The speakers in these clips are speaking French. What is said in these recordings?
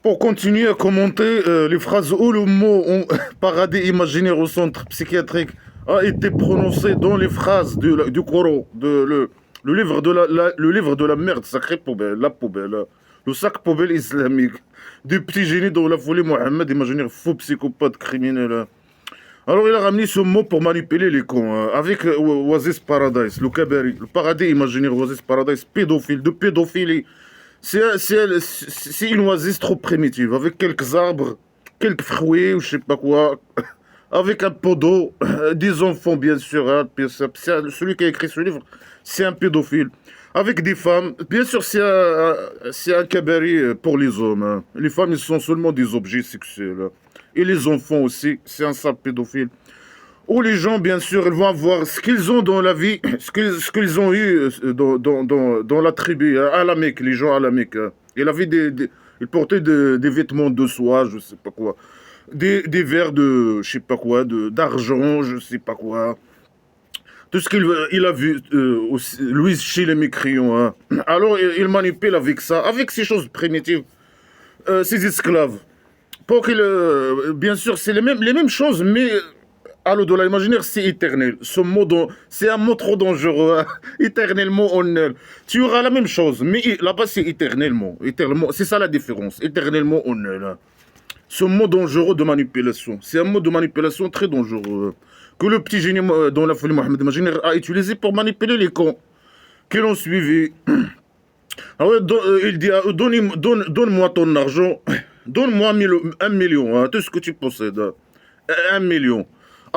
Pour continuer à commenter les phrases où le mot paradis imaginaire au centre psychiatrique a été prononcé dans les phrases du Coran, le livre le livre de la merde, sacrée poubelle, la poubelle, le sac poubelle islamique, du petit génie dans la folie Mohammed, imaginaire faux psychopathe criminel. Alors il a ramené ce mot pour manipuler les cons, avec Oasis Paradise, le Kabari, le paradis imaginaire Oasis Paradise, pédophile, de pédophilie. C'est une oasis trop primitive, avec quelques arbres, quelques fruits, ou je sais pas quoi, avec un pot d'eau, des enfants bien sûr, hein, celui qui a écrit ce livre, c'est un pédophile. Avec des femmes, bien sûr c'est un cabaret pour les hommes, hein. Les femmes, ils sont seulement des objets sexuels, hein. Et les enfants aussi, c'est un sale pédophile. Où les gens, bien sûr, ils vont avoir ce qu'ils ont dans la vie, ce qu'ils ont eu dans la tribu, hein, à la Mecque, les gens à la Mecque, hein. Ils avaient ils portaient des vêtements de soie, je sais pas quoi. Des verres de, je sais pas quoi, d'argent, je sais pas quoi. Tout ce il a vu, Louise chez les mécrions, hein. Alors, il manipule avec ça, avec ces choses primitives, ces esclaves. Pour qu'il, bien sûr, c'est les mêmes choses, mais à l'au-delà imaginaire, c'est éternel. C'est un mot trop dangereux, hein. Éternellement en elle. Tu auras la même chose, mais là-bas, c'est éternellement. Éternellement. C'est ça la différence. Éternellement en elle, hein. Ce mot dangereux de manipulation. C'est un mot de manipulation très dangereux, que le petit génie dans la folie Mohamed imaginaire a utilisé pour manipuler les cons qui l'ont suivi. Ah ouais, il dit, donne-moi ton argent, donne-moi 1 million, hein, tout ce que tu possèdes, hein. 1 million.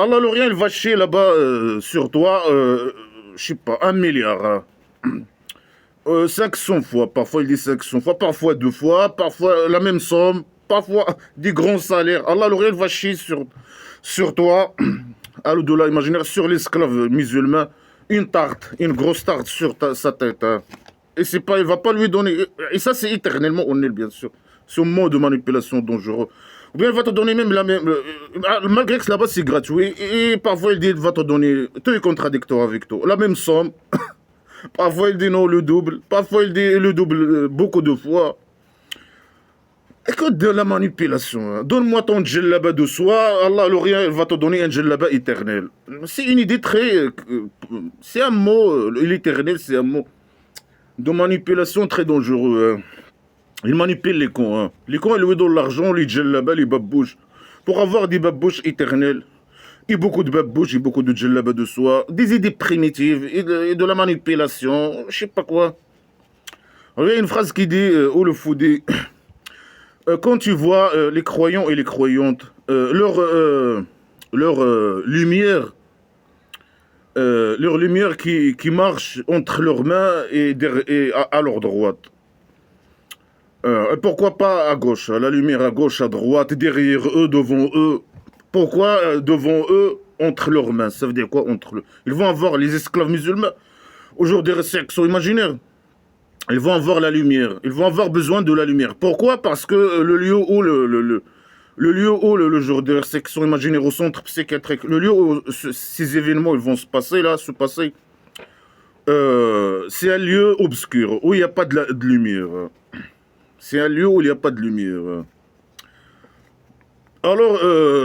Allah le rien, il va chier là-bas sur toi, je sais pas, 1 milliard, hein. 500 fois, parfois il dit 500 fois, parfois 2 fois, parfois la même somme, parfois des grands salaires. Allah le rien, il va chier sur toi, à l'au-delà imaginaire, sur l'esclave musulman, une tarte, une grosse tarte sur sa tête, hein. Et c'est pas, il va pas lui donner. Et ça, c'est éternellement honnête, bien sûr. Ce mot de manipulation dangereux. Ou bien il va te donner même la même. Malgré que là-bas, c'est gratuit. Et parfois, il dit, il va te donner. Tout est contradictoire avec toi. La même somme. Parfois, il dit non, le double. Parfois, il dit le double beaucoup de fois. Écoute, de la manipulation, hein. Donne-moi ton djellaba de soi. Allah, le rien, il va te donner un djellaba éternel. C'est une idée très. C'est un mot. L'éternel, c'est un mot de manipulation très dangereux, hein. Ils manipulent les cons, hein. Les cons, ils lui donnent l'argent, les djellaba, les babouches, pour avoir des babouches éternelles. Et beaucoup de babouches, et beaucoup de djellaba de soi, des idées primitives, et de la manipulation, je sais pas quoi. Alors, il y a une phrase qui dit, ou le fou dit, quand tu vois les croyants et les croyantes, leur lumière qui marche entre leurs mains et à leur droite. Pourquoi pas à gauche? La lumière à gauche, à droite, derrière eux, devant eux. Pourquoi devant eux, entre leurs mains? Ça veut dire quoi entre eux? Ils vont avoir les esclaves musulmans au jour des résurrections imaginaires. Ils vont avoir la lumière. Ils vont avoir besoin de la lumière. Pourquoi? Parce que le lieu où le jour de résurrection imaginaire au centre psychiatrique, le lieu où ces événements ils vont se passer, c'est un lieu obscur, où il n'y a pas de lumière. C'est un lieu où il n'y a pas de lumière. Alors,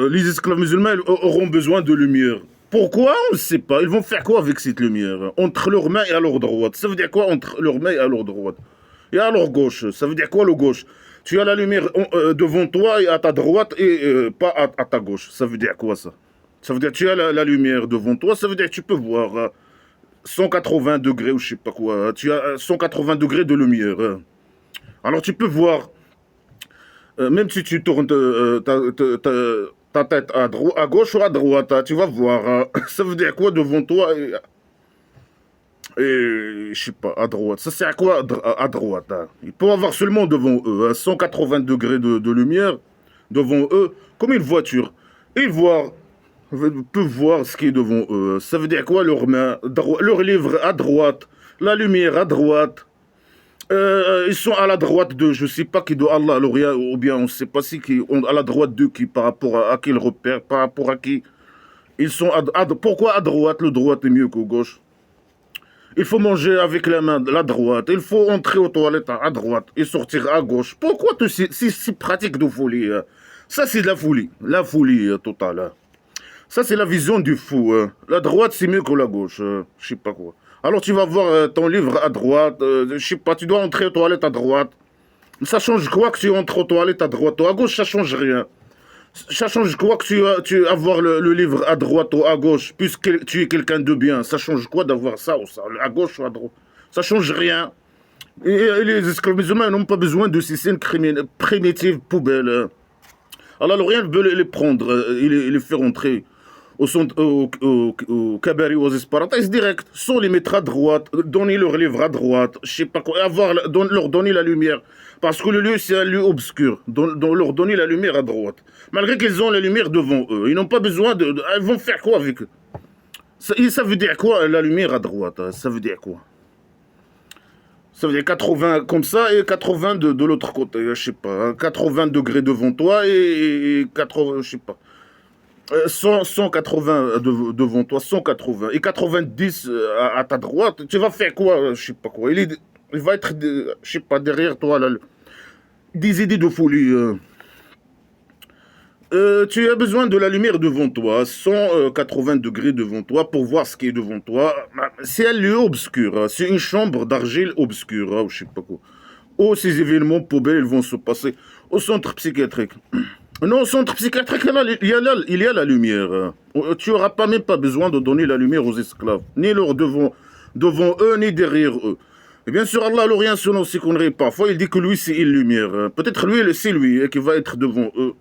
les esclaves musulmans auront besoin de lumière. Pourquoi? On ne sait pas. Ils vont faire quoi avec cette lumière? Entre leurs mains et à leur droite. Ça veut dire quoi entre leurs mains et à leur droite? Et à leur gauche. Ça veut dire quoi le gauche? Tu as la lumière devant toi et à ta droite et pas à ta gauche. Ça veut dire quoi ça? Ça veut dire que tu as la lumière devant toi. Ça veut dire que tu peux voir 180 degrés ou je sais pas quoi. Tu as 180 degrés de lumière. Alors tu peux voir, même si tu tournes ta tête à gauche ou à droite, hein, tu vas voir, hein. Ça veut dire quoi devant toi et je sais pas, à droite. Ça sert à quoi à droite, hein? Ils peuvent avoir seulement devant eux, hein, 180 degrés de lumière devant eux, comme une voiture. Ils peuvent voir ce qui est devant eux. Ça veut dire quoi leur main, leur livre à droite, la lumière à droite. Ils sont à la droite de, je sais pas qui de Allah, ou bien on sait pas si qui, à la droite de qui, par rapport à qui ils repèrent, par rapport à qui. Ils sont pourquoi à droite, le droite est mieux qu'au gauche? Il faut manger avec la droite. Il faut entrer aux toilettes à droite et sortir à gauche. Pourquoi c'est si pratique de folie? Ça, c'est de la folie. La folie totale. Ça, c'est la vision du fou. La droite, c'est mieux que la gauche. Je sais pas quoi. Alors, tu vas voir ton livre à droite. Je sais pas, tu dois entrer aux toilettes à droite. Ça change quoi que tu entres aux toilettes à droite ou à gauche? Ça change rien. Ça change quoi que tu avoir le livre à droite ou à gauche, puisque tu es quelqu'un de bien? Ça change quoi d'avoir ça ou ça, à gauche ou à droite? Ça change rien. Et les esclaves musulmans n'ont pas besoin de ces scènes primitives poubelles. Alors rien ne veut les prendre et les faire entrer au cabaret, aux esparatas direct, sans les mettre à droite, donner leur livre à droite, je sais pas quoi, leur donner la lumière. Parce que le lieu, c'est un lieu obscur. Leur donner la lumière à droite. Malgré qu'ils ont la lumière devant eux. Ils n'ont pas besoin de... Ils vont faire quoi avec eux? Ça veut dire quoi, la lumière à droite? Ça veut dire quoi? Ça veut dire 80 comme ça et 80 de l'autre côté, je sais pas. 80 degrés devant toi et 80, je sais pas. 180 devant toi, 180 et 90 à ta droite. Tu vas faire quoi? Je sais pas quoi. Il va être, je sais pas, derrière toi, là, des idées de folie. Tu as besoin de la lumière devant toi, 180 degrés devant toi pour voir ce qui est devant toi. C'est un lieu obscur, c'est une chambre d'argile obscure, je sais pas quoi. Où ces événements poubelles ils vont se passer au centre psychiatrique. Non, au centre psychiatrique, il y a la lumière. Tu n'auras pas même pas besoin de donner la lumière aux esclaves, ni leur devant eux, ni derrière eux. Et bien sûr, Allah l'Orient selon ses conneries. Parfois, il dit que lui, c'est une lumière. Peut-être lui, c'est lui qui va être devant eux,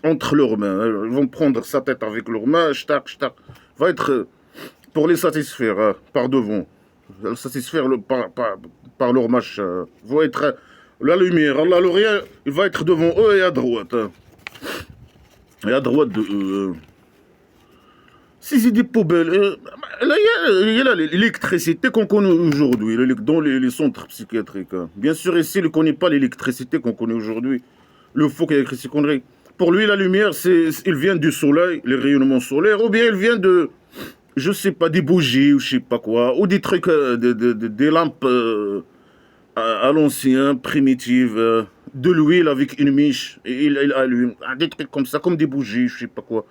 entre leurs mains. Ils vont prendre sa tête avec leurs mains, va être pour les satisfaire par devant. Satisfaire par leur machin. Va être la lumière. Allah l'Orient, il va être devant eux et à droite. Et à droite de eux. Ces idées poubelles. Là, il y a l'électricité qu'on connaît aujourd'hui, dans les centres psychiatriques. Bien sûr, ici, il ne connaît pas l'électricité qu'on connaît aujourd'hui. Le faux qui a écrit ces conneries. Pour lui, la lumière, il vient du soleil, les rayonnements solaires, ou bien il vient de, je sais pas, des bougies, ou je sais pas quoi, ou des trucs, des lampes à l'ancien, primitives, de l'huile avec une miche, et il allume, des trucs comme ça, comme des bougies, je sais pas quoi.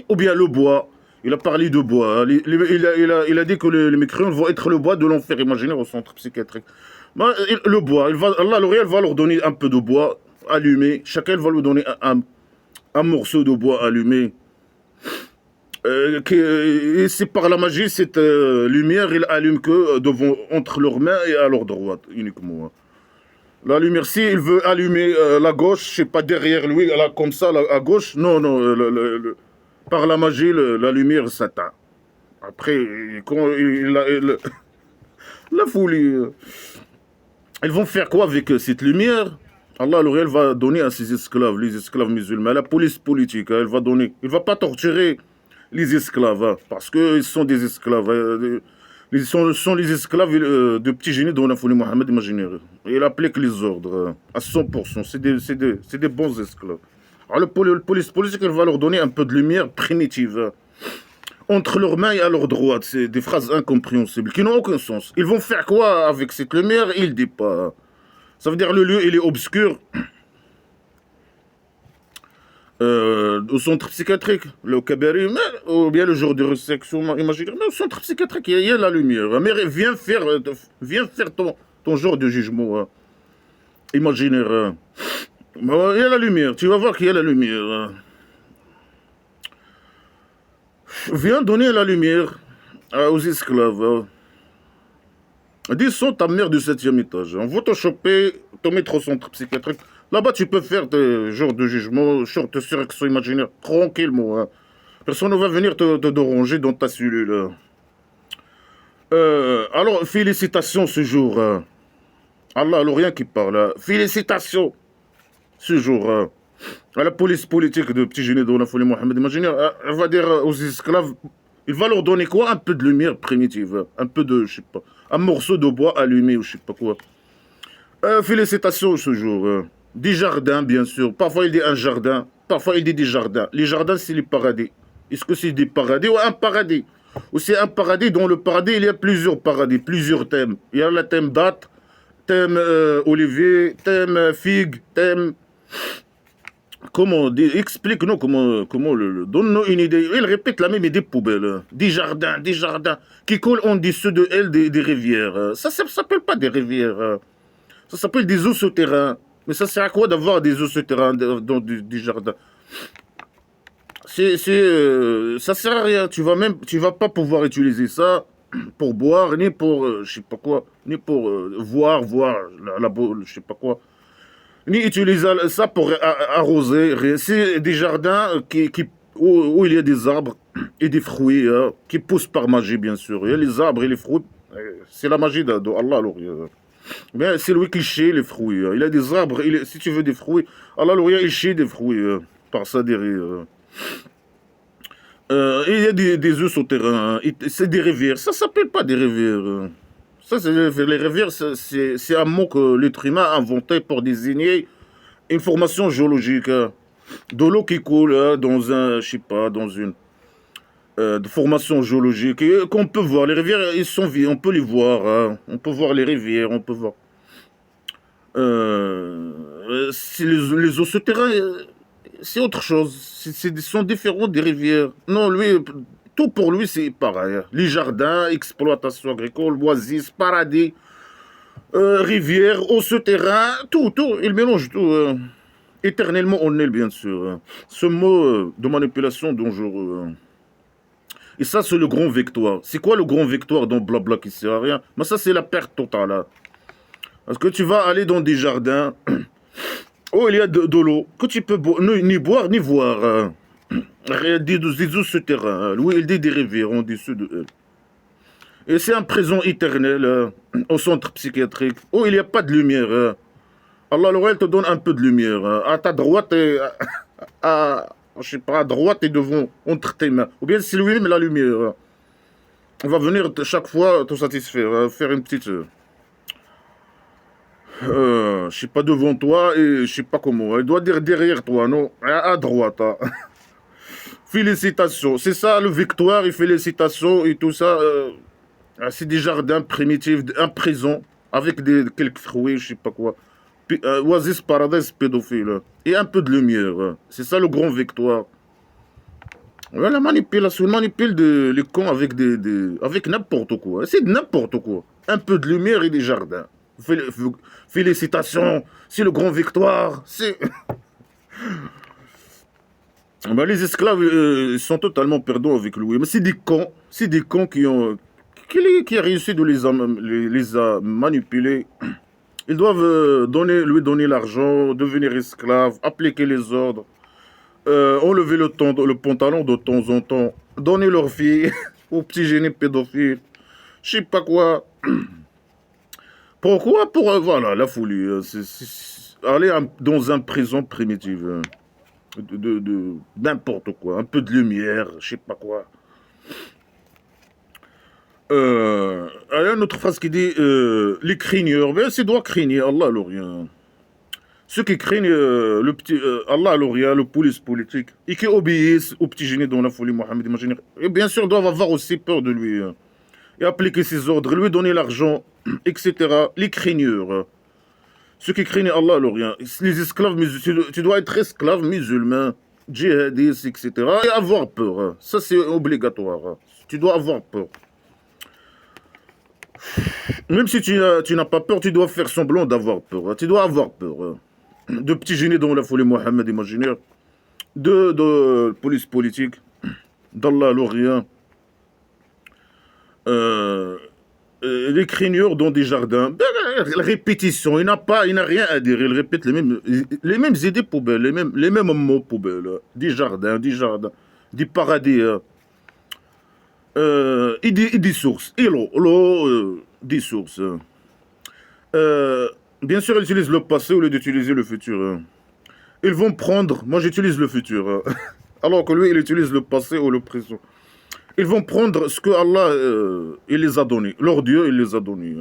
Ou bien le bois. Il a parlé de bois. Il a dit que les mécréants vont être le bois de l'enfer imaginaire au centre psychiatrique. Le bois, Allah l'Orient va leur donner un peu de bois allumé. Chacun va lui donner un morceau de bois allumé. Et c'est par la magie, cette lumière, il allume que entre leurs mains et à leur droite, uniquement. La lumière, si il veut allumer la gauche, je sais pas, derrière lui, là, comme ça, à gauche, non, par la magie, la lumière s'atteint. Après, quand la folie. Ils vont faire quoi avec cette lumière? Allah l'Orient va donner à ses esclaves, les esclaves musulmans, la police politique, elle va donner. Il ne va pas torturer les esclaves, parce qu'ils sont des esclaves. Ils sont les esclaves de petits génies dont la folie Mohammed imaginaire. Et il applique les ordres à 100%. C'est des bons esclaves. Alors, la police politique, elle va leur donner un peu de lumière primitive. Entre leurs mains et à leur droite. C'est des phrases incompréhensibles qui n'ont aucun sens. Ils vont faire quoi avec cette lumière? Il ne dit pas. Ça veut dire le lieu, il est obscur. Au centre psychiatrique, le cabaret, ou bien le jour de résection imaginaire. Mais au centre psychiatrique, il y a la lumière. Mais viens faire ton genre de jugement imaginaire. Il y a la lumière, tu vas voir qu'il y a la lumière. Viens donner la lumière aux esclaves. Descends ta mère du 7e étage. On va te choper, te mettre au centre psychiatrique. Là-bas, tu peux faire tes genres de jugement, de surrection imaginaire, tranquillement. Personne ne va venir te déranger dans ta cellule. Alors, félicitations ce jour. Allah l'Orient qui parle. Félicitations ce jour. À la police politique de petits génies de la folie Mohammed imaginaire, elle va dire aux esclaves, il va leur donner quoi? Un peu de lumière primitive, un peu de, je sais pas, un morceau de bois allumé ou je sais pas quoi. Félicitations ce jour. Des jardins, bien sûr. Parfois il dit un jardin, parfois il dit des jardins. Les jardins, c'est les paradis. Est-ce que c'est des paradis ou un paradis? Ou c'est un paradis. Dans le paradis, il y a plusieurs paradis, plusieurs thèmes. Il y a le thème date, thème olivier, thème figue, thème... Comment explique-nous donne-nous une idée. Il répète la même idée poubelle. Des jardins qui coulent en dessous de elles des rivières. Ça ne s'appelle pas des rivières. Ça s'appelle des eaux souterrains. Mais ça sert à quoi d'avoir des eaux souterrains dans des jardins? Ça sert à rien. Tu vas pas pouvoir utiliser ça pour boire, ni pour, je sais pas quoi, ni pour voir je sais pas quoi. Ni utiliser ça pour arroser. C'est des jardins où il y a des arbres et des fruits qui poussent par magie, bien sûr. Il y a les arbres et les fruits. C'est la magie d'Allah. Alors, mais c'est lui qui chie les fruits. Il a des arbres. Si tu veux des fruits, Allah, alors, il chie des fruits par ça derrière. Il y a des œufs souterrains. C'est des rivières. Ça s'appelle pas des rivières. Ça, les rivières, c'est un mot que l'être humain a inventé pour désigner une formation géologique. De l'eau qui coule dans un, je sais pas, dans une formation géologique qu'on peut voir. Les rivières, ils sont vides, on peut les voir. On peut voir les rivières, on peut voir. Les eaux souterraines, c'est autre chose. Ils sont différents des rivières. Non, lui, tout pour lui, c'est pareil. Les jardins, exploitation agricole, oasis, paradis, rivières, eau souterrain, tout. Il mélange tout. Éternellement on est, bien sûr. Ce mot de manipulation dangereux. Et ça, c'est le grand victoire. C'est quoi le grand victoire dans blabla qui sert à rien? Mais ça, c'est la perte totale. Parce que tu vas aller dans des jardins où il y a de l'eau, que tu peux ni boire ni voir. Des eaux souterraines. Lui, il dit des rivières en dessous de eux. Et c'est un prison éternel au centre psychiatrique où il n'y a pas de lumière. Allah, elle te donne un peu de lumière. À ta droite et je sais pas, à droite et devant, entre tes mains. Ou bien c'est lui-même la lumière. On va venir chaque fois te satisfaire, faire une petite... je sais pas, devant toi et je sais pas comment. Elle doit dire derrière toi, non? À droite. Félicitations. C'est ça, le victoire et félicitations et tout ça. C'est des jardins primitifs, un prison avec quelques fruits, je sais pas quoi. Oasis, paradis, pédophile. Et un peu de lumière. C'est ça le grand victoire. Ouais, la manipulation, on manipule les cons avec avec n'importe quoi. C'est n'importe quoi. Un peu de lumière et des jardins. Félicitations, c'est le grand victoire. Ben, les esclaves ils sont totalement perdants avec lui. Mais c'est des cons qui a réussi de les a manipulés. Ils doivent lui donner l'argent, devenir esclave, appliquer les ordres, enlever le pantalon de temps en temps, donner leur fille aux petits génies pédophiles, je sais pas quoi. Pourquoi? Pour, voilà, la folie. Aller dans un prison primitive. N'importe quoi. Un peu de lumière, je sais pas quoi. Il y a une autre phrase qui dit les craigneurs. Ben, c'est doit craigner Allah l'Orient. Ceux qui craignent Allah l'Orient, le police politique, et qui obéissent au petit génie dans la folie Mohammed, imaginez. Et bien sûr, doivent avoir aussi peur de lui. Et appliquer ses ordres, lui donner l'argent, etc. Les craigneurs. Ceux qui craignent Allah l'Orient. Les esclaves musulmans. Tu dois être esclave musulman, djihadiste, etc. Et avoir peur. Ça, c'est obligatoire. Tu dois avoir peur. Même si tu n'as pas peur, tu dois faire semblant d'avoir peur. Tu dois avoir peur. De petits génies dans la folie Mohammed imaginaire. De police politique. d'Allah l'Orient. Les craigneurs dans des jardins. Ben, la répétition, il n'a rien à dire. Il répète les mêmes idées poubelles, les mêmes mots poubelles. Des jardins, des paradis. Et des sources. Et l'eau, des sources. Bien sûr, ils utilisent le passé au lieu d'utiliser le futur. Ils vont prendre... Moi, j'utilise le futur. Alors que lui, il utilise le passé ou le présent. Ils vont prendre ce que Allah il les a donnés. Leur Dieu, il les a donnés.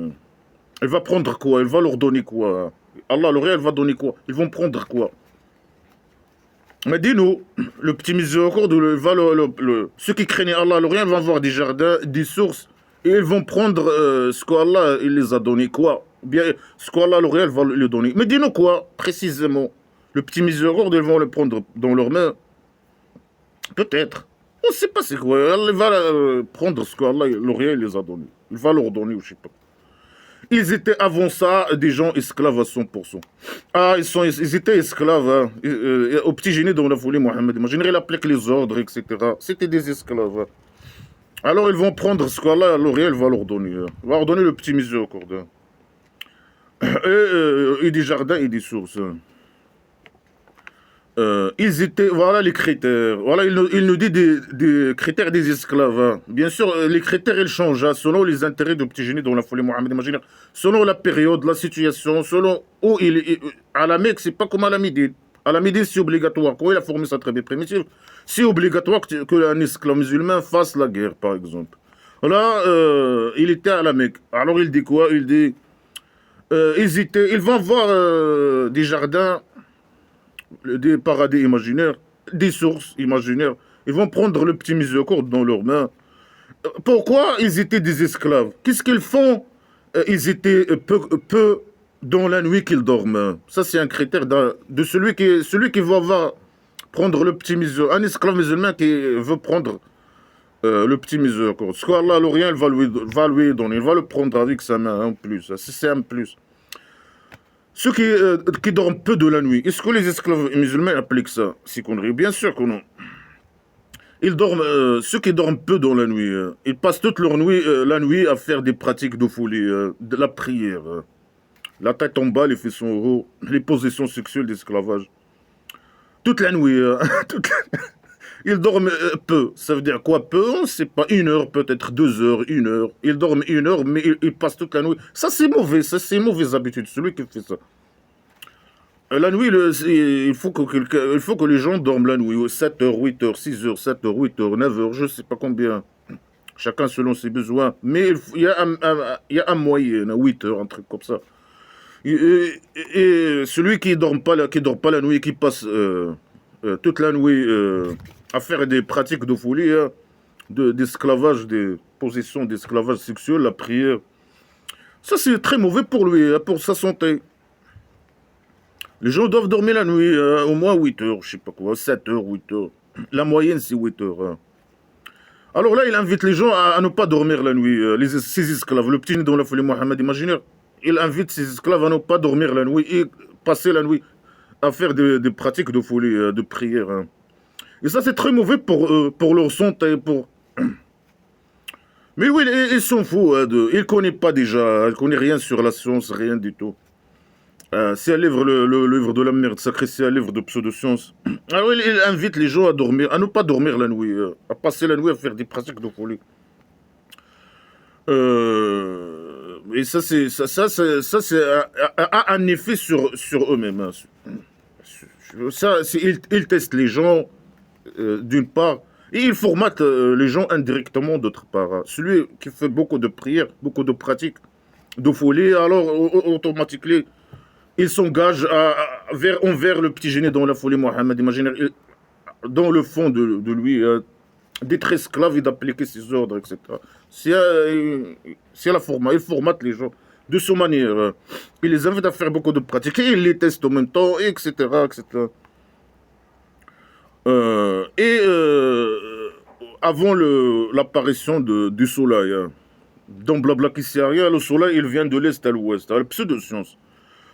Il va prendre quoi? Il va leur donner quoi? Allah, le réel, va donner quoi? Ils vont prendre quoi? Mais dis-nous, le petit miséricorde, ceux qui craignent Allah, l'Orient, vont voir des jardins, des sources, et ils vont prendre ce qu'Allah il les a donné, quoi. Bien, ce qu'Allah, l'Orient, va le donner. Mais dis-nous quoi, précisément. Le petit miséricorde, ils vont le prendre dans leurs mains. Peut-être. On ne sait pas c'est quoi. Allah va prendre ce qu'Allah, l'Orient, les a donné. Il va leur donner, ou je sais pas. Ils étaient avant ça des gens esclaves à 100%. Ah, ils étaient esclaves. Hein. Au petit génie dont on a volé Mohamed. Imaginez, il applique les ordres, etc. C'était des esclaves. Hein. Alors ils vont prendre ce qu'Allah, l'Orient, va leur donner. Hein. Il va leur donner le petit miséricorde. Hein. Et des jardins et des sources. Hein. Ils étaient, voilà les critères. Voilà, il nous dit des critères des esclaves. Hein. Bien sûr, les critères, ils changent hein, selon les intérêts du petit génie dont la folie Mohamed. Imaginez, selon la période, la situation, selon où il est. À la Mecque, c'est pas comme à la Médine. À la Médine, c'est obligatoire. Quand il a formé sa tribu primitive, c'est obligatoire qu'un esclave musulman fasse la guerre, par exemple. Là, il était à la Mecque. Alors il dit quoi? Il dit, ils vont voir des jardins, des paradis imaginaires, des sources imaginaires. Ils vont prendre le petit miséricorde dans leurs mains. Pourquoi ils étaient des esclaves? Qu'est-ce qu'ils font? Ils étaient peu dans la nuit qu'ils dorment. Ça, c'est un critère de celui qui va prendre le petit miséricorde. Un esclave musulman qui veut prendre le petit miséricorde. Ce qu'Allah, l'Orient, va lui donner. Il va le prendre avec sa main en plus. C'est un plus. Ceux qui dorment peu de la nuit, est-ce que les esclaves musulmans appliquent ça? C'est connerie. Bien sûr que non. Ils dorment, ceux qui dorment peu dans la nuit, ils passent toute leur nuit, la nuit à faire des pratiques de folie, de la prière. La tête en bas, les fesses en haut, les positions sexuelles d'esclavage. Toute la nuit. Ils dorment peu. Ça veut dire quoi peu? On ne sait pas. 1 heure, peut-être 2 heures, 1 heure. Ils dorment 1 heure, mais ils passent toute la nuit. Ça, c'est mauvais. Ça, c'est une mauvaise habitude. Celui qui fait ça. La nuit, il faut que les gens dorment la nuit. 7 heures, 8 heures, 6 heures, 7 heures, 8 heures, 9 heures, je ne sais pas combien. Chacun selon ses besoins. Mais il y a un moyen, 8 heures, un truc comme ça. Et celui qui ne dort pas la nuit, qui passe toute la nuit à faire des pratiques de folie, hein, d'esclavage, des positions d'esclavage sexuel, la prière, ça c'est très mauvais pour lui, hein, pour sa santé. Les gens doivent dormir la nuit, au moins 8 heures, je sais pas quoi, 7 heures, 8 heures. La moyenne, c'est 8 heures. Hein. Alors là, il invite les gens à ne pas dormir la nuit. Ces esclaves, le petit dans la folie Mohamed, imaginez, il invite ses esclaves à ne pas dormir la nuit et passer la nuit à faire des pratiques de folie, de prière. Hein. Et ça, c'est très mauvais pour leur santé. Mais oui, ils sont fous. Hein, ils ne connaissent pas déjà, ils ne connaissent rien sur la science, rien du tout. C'est un livre, le livre de la merde sacrée, c'est un livre de pseudo-science. Alors il invite les gens à dormir, à ne pas dormir la nuit, à passer la nuit à faire des pratiques de folie. Et a un effet sur eux-mêmes. Hein. Ils testent les gens, d'une part, et ils formatent les gens indirectement, d'autre part. Hein. Celui qui fait beaucoup de prières, beaucoup de pratiques de folie, alors automatiquement, il s'engage envers le petit génie dans la folie Mohammed. Imaginez, dans le fond de lui, d'être esclave et d'appliquer ses ordres, etc. C'est la format. Il formate les gens de cette manière. Il les invite à faire beaucoup de pratiques et il les teste en même temps, etc. etc. Avant l'apparition du soleil, dans Blabla Kissaria, le soleil il vient de l'est à l'ouest, la pseudo-science.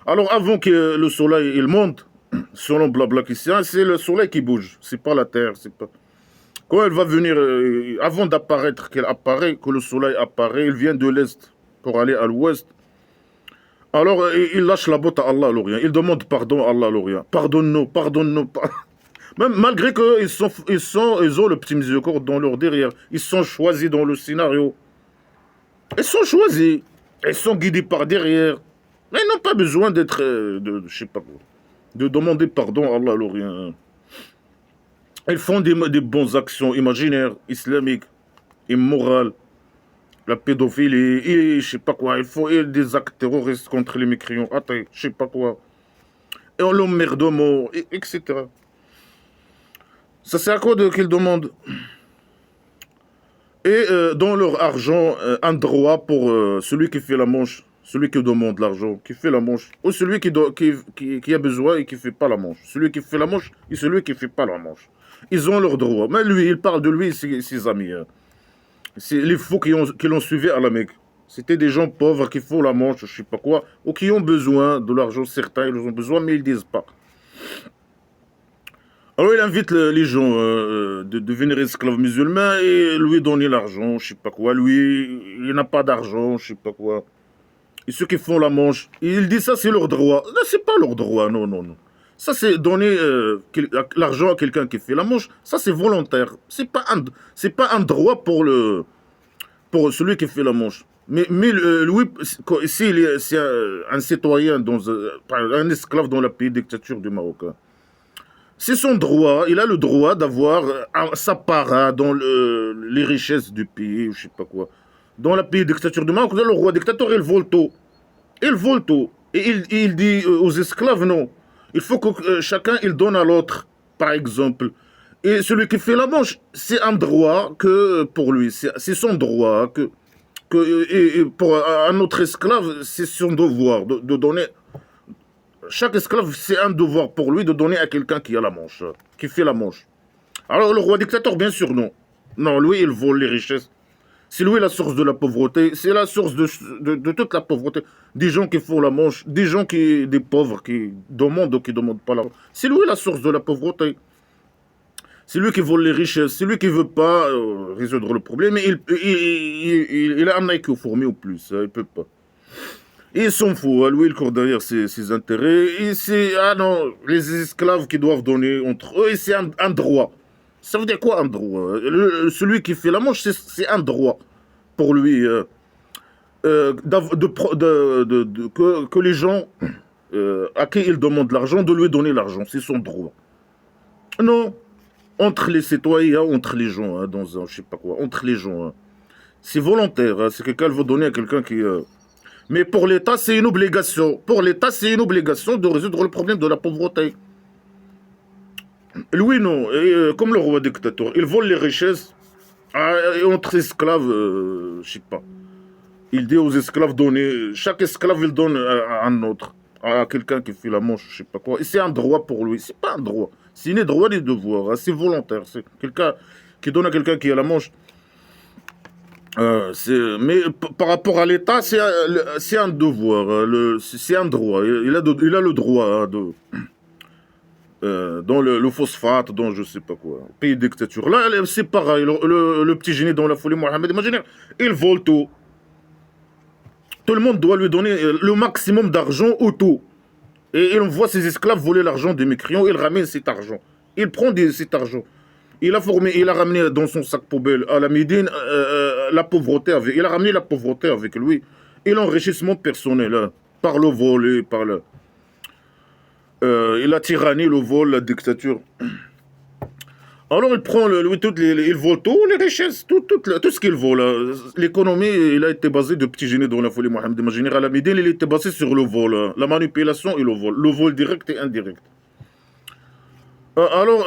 Alors avant que le soleil il monte, selon Blabla Kissaria, c'est le soleil qui bouge, c'est pas la terre, c'est pas. Quand elle va venir, avant d'apparaître, que le soleil apparaît, il vient de l'est pour aller à l'ouest. Alors il lâche la botte à Allah l'Orient, il demande pardon à Allah l'Orient. Pardonne-nous, pardonne-nous. Même malgré qu'ils ont le petit miséricorde dans leur derrière, ils sont choisis dans le scénario. Ils sont choisis, ils sont guidés par derrière. Mais ils n'ont pas besoin d'être, je sais pas quoi, de demander pardon à Allah l'Orient. Ils font des bonnes actions imaginaires, islamiques, immorales, la pédophilie, et je sais pas quoi. Ils font des actes terroristes contre les mécréants, je sais pas quoi. Et on l'emmerde au mot, etc. Ça c'est à quoi qu'ils demandent. Et dans leur argent, un droit pour celui qui fait la manche, celui qui demande l'argent, qui fait la manche, ou celui qui a besoin et qui ne fait pas la manche. Celui qui fait la manche et celui qui ne fait pas la manche. Ils ont leur droit. Mais lui, il parle de lui et ses amis. Hein. C'est les fous qui l'ont suivi à la Mecque. C'était des gens pauvres qui font la manche, je ne sais pas quoi, ou qui ont besoin de l'argent. Certains, ils en ont besoin, mais ils ne disent pas. Alors il invite les gens de devenir esclaves musulmans et lui donner l'argent, je sais pas quoi. Lui, il n'a pas d'argent, je sais pas quoi. Et ceux qui font la manche, il dit ça c'est leur droit. Non, c'est pas leur droit, non, non, non. Ça c'est donner l'argent à quelqu'un qui fait la manche. Ça c'est volontaire. C'est pas un droit pour celui qui fait la manche. Mais lui, s'il c'est un citoyen, un esclave dans la pays dictature du Maroc. Hein. C'est son droit, il a le droit d'avoir sa part hein, dans les richesses du pays, je sais pas quoi. Dans le pays dictature du Maroc, le roi dictateur, il vole tout. Il vole tout. Et il dit aux esclaves, non. Il faut que chacun, il donne à l'autre, par exemple. Et celui qui fait la manche, c'est un droit que pour lui, c'est son droit. Et pour un autre esclave, c'est son devoir de donner. Chaque esclave, c'est un devoir pour lui de donner à quelqu'un qui a la manche, qui fait la manche. Alors le roi dictateur, bien sûr, non. Non, lui, il vole les richesses. C'est lui la source de la pauvreté. C'est la source de toute la pauvreté. Des gens qui font la manche, des pauvres qui demandent ou qui ne demandent pas la manche. C'est lui la source de la pauvreté. C'est lui qui vole les richesses. C'est lui qui ne veut pas résoudre le problème. Mais il a un IQ fourmi au plus. Il ne peut pas. Ils s'en fout, lui il court derrière ses intérêts, et c'est, ah non, les esclaves qui doivent donner entre eux, et c'est un droit. Ça veut dire quoi un droit? Celui qui fait la manche, c'est un droit pour lui, que les gens à qui il demande l'argent, de lui donner l'argent, c'est son droit. Non, entre les citoyens, entre les gens, hein, dans un, je sais pas quoi, entre les gens, hein. C'est volontaire, hein, c'est quelqu'un veut donner à quelqu'un qui... Mais pour l'État, c'est une obligation. Pour l'État, c'est une obligation de résoudre le problème de la pauvreté. Lui, non. Et, comme le roi dictateur, il vole les richesses et entre esclaves, je sais pas. Il dit aux esclaves donner. Chaque esclave, il donne à un autre. À quelqu'un qui fait la manche, je sais pas quoi. Et c'est un droit pour lui. C'est pas un droit. C'est ni droit ni devoir. Hein. C'est volontaire. C'est quelqu'un qui donne à quelqu'un qui a la manche. Mais par rapport à l'État, c'est un devoir, c'est un droit. Il a le droit hein, dans le phosphate, dans je sais pas quoi, pays dictature. Là, c'est pareil. Le petit génie dans la folie Mohamed, imaginez, il vole tout. Tout le monde doit lui donner le maximum d'argent ou tout. Et on voit ses esclaves voler l'argent des mécréants, il ramène cet argent. Il prend cet argent. Il a ramené dans son sac poubelle à la Médine la pauvreté il a ramené la pauvreté avec lui et l'enrichissement personnel hein, par le vol et et la tyrannie, le vol, la dictature. Alors il prend il vole tout, les richesses, tout ce qu'il vole. Hein. L'économie, il a été basé de petits génies dans la folie Mohamed. Imaginer à la Médine, il était basé sur le vol, hein, la manipulation et le vol direct et indirect. Alors,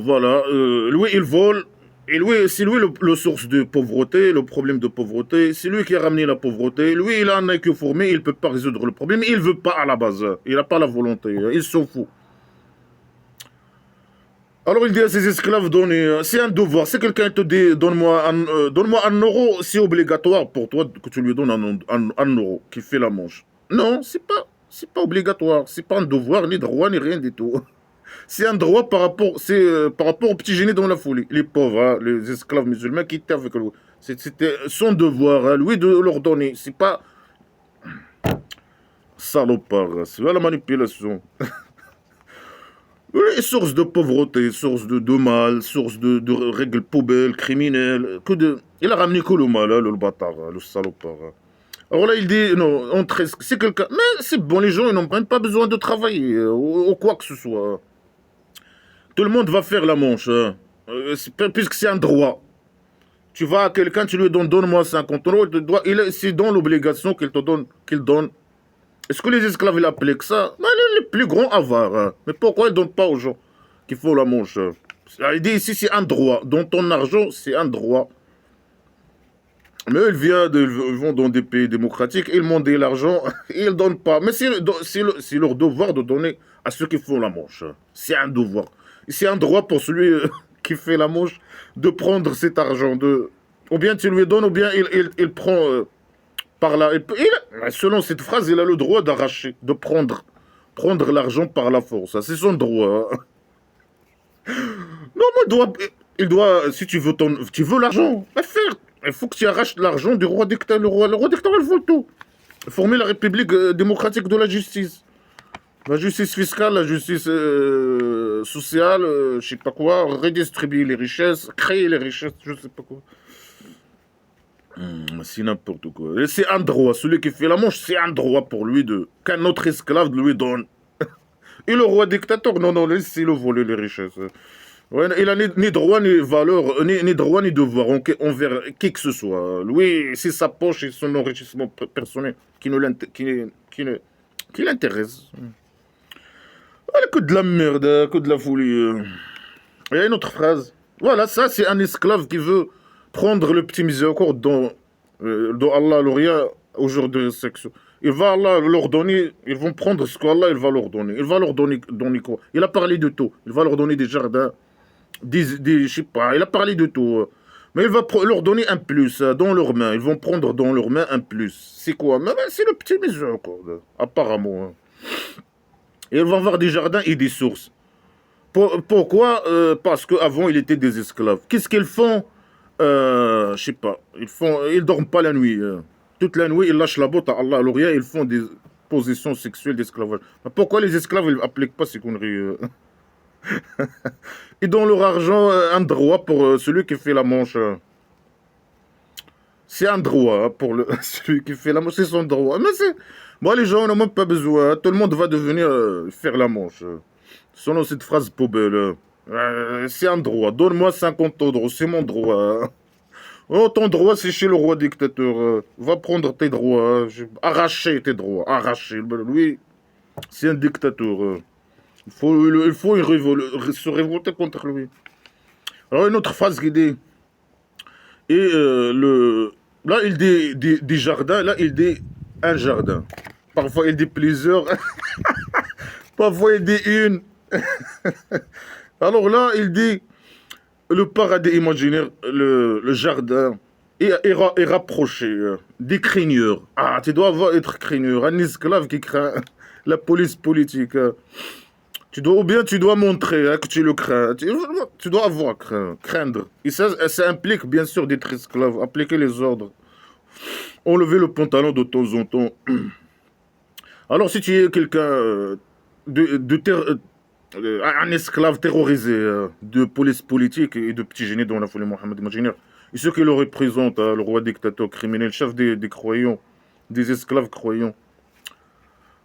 voilà, lui, il vole, et lui, c'est lui le source de pauvreté, le problème de pauvreté, c'est lui qui a ramené la pauvreté, lui, il a un IQ formé, il ne peut pas résoudre le problème, il ne veut pas à la base, il n'a pas la volonté, il s'en fout. Alors il dit à ses esclaves, c'est un devoir, si quelqu'un te dit, donne-moi un euro, c'est obligatoire pour toi que tu lui donnes un euro, qui fait la manche. Non, c'est pas obligatoire, c'est pas un devoir, ni droit, ni rien du tout. C'est un droit par rapport aux petits génies dans la folie. Les pauvres, hein, les esclaves musulmans qui étaient avec lui. C'était son devoir, hein, lui, de leur donner. C'est pas salopard, c'est pas la manipulation. Oui, source de pauvreté, source de mal, source de règles poubelles, criminelles. Il a ramené que le mal, hein, le bâtard, hein, le salopard. Hein. Alors là, il dit, non, c'est quelqu'un. Mais c'est bon, les gens, ils n'ont même pas besoin de travailler, ou quoi que ce soit. Tout le monde va faire la manche, hein. Puisque c'est un droit. Tu vas à quelqu'un, tu lui donnes, donne-moi 50 euros, c'est dans l'obligation qu'il donne. Est-ce que les esclaves, ils appelaient que ça? Ben, les plus grands avares. Hein. Mais pourquoi ils ne donnent pas aux gens qui font la manche? Hein. Il dit ici, c'est un droit. Dans ton argent, c'est un droit. Mais ils vont dans des pays démocratiques, ils demandent de l'argent, ils ne donnent pas. Mais c'est leur devoir de donner à ceux qui font la manche. C'est un devoir. C'est un droit pour celui qui fait la manche de prendre cet argent. Ou bien tu lui donnes, ou bien il prend par là. Selon cette phrase, il a le droit d'arracher, de prendre l'argent par la force. C'est son droit. Non, mais il doit, si tu veux l'argent, bah faire. Il faut que tu arraches l'argent du roi dictateur. Le roi dictateur, il veut tout. Former la République démocratique de la justice. La justice fiscale, la justice sociale, je sais pas quoi, redistribuer les richesses, créer les richesses, je sais pas quoi. C'est n'importe quoi. Et c'est un droit. Celui qui fait la manche, c'est un droit pour lui qu'un autre esclave lui donne. Et le roi dictateur, non, laissez-le voler les richesses. Ouais, il n'a ni droit, ni valeur, ni droit, ni devoir envers qui que ce soit. Lui, c'est sa poche et son enrichissement personnel qui l'intéresse. Que de la merde, que de la folie. Il y a une autre phrase. Voilà, ça, c'est un esclave qui veut prendre le petit miséricorde dont Allah leur a au jour de résurrection. Il va Allah leur donner, ils vont prendre ce qu'Allah il va leur donner. Il va leur donner quoi? Il a parlé de tout. Il va leur donner des jardins, je sais pas, il a parlé de tout. Mais il va leur donner un plus dans leurs mains. Ils vont prendre dans leurs mains un plus. C'est quoi? C'est le petit miséricorde, apparemment. Et ils vont avoir des jardins et des sources. Pourquoi? Parce qu'avant, ils étaient des esclaves. Qu'est-ce qu'ils font? Je sais pas. Ils dorment pas la nuit. Toute la nuit, ils lâchent la botte à Allah. Alors, ils font des positions sexuelles d'esclavage. Pourquoi les esclaves, ils n'appliquent pas ces conneries? Ils donnent leur argent, un droit pour celui qui fait la manche. C'est un droit pour celui qui fait la manche, c'est son droit. Mais moi, les gens n'ont même pas besoin. Tout le monde va devenir faire la manche. Selon cette phrase poubelle. C'est un droit. Donne-moi 50 euros, c'est mon droit. Oh, ton droit, c'est chez le roi dictateur. Va prendre tes droits. Arracher tes droits. Arracher. Lui, c'est un dictateur. Il faut se révolter contre lui. Alors, une autre phrase qui dit. Et là, il dit des jardins. Là, il dit un jardin. Parfois, il dit plusieurs. Parfois, il dit une. Alors là, il dit le paradis imaginaire, le jardin, est rapproché des craigneurs. Ah, tu dois être craigneur, un esclave qui craint la police politique. Ou bien tu dois montrer que tu le crains. Tu dois avoir craindre. Et ça implique bien sûr d'être esclave, appliquer les ordres, enlever le pantalon de temps en temps. Alors si tu es quelqu'un un esclave terrorisé de police politique et de petits génies dans la folie Mohammed imaginaire, et ceux qui le représentent, le roi dictateur criminel, chef des croyants, des esclaves croyants,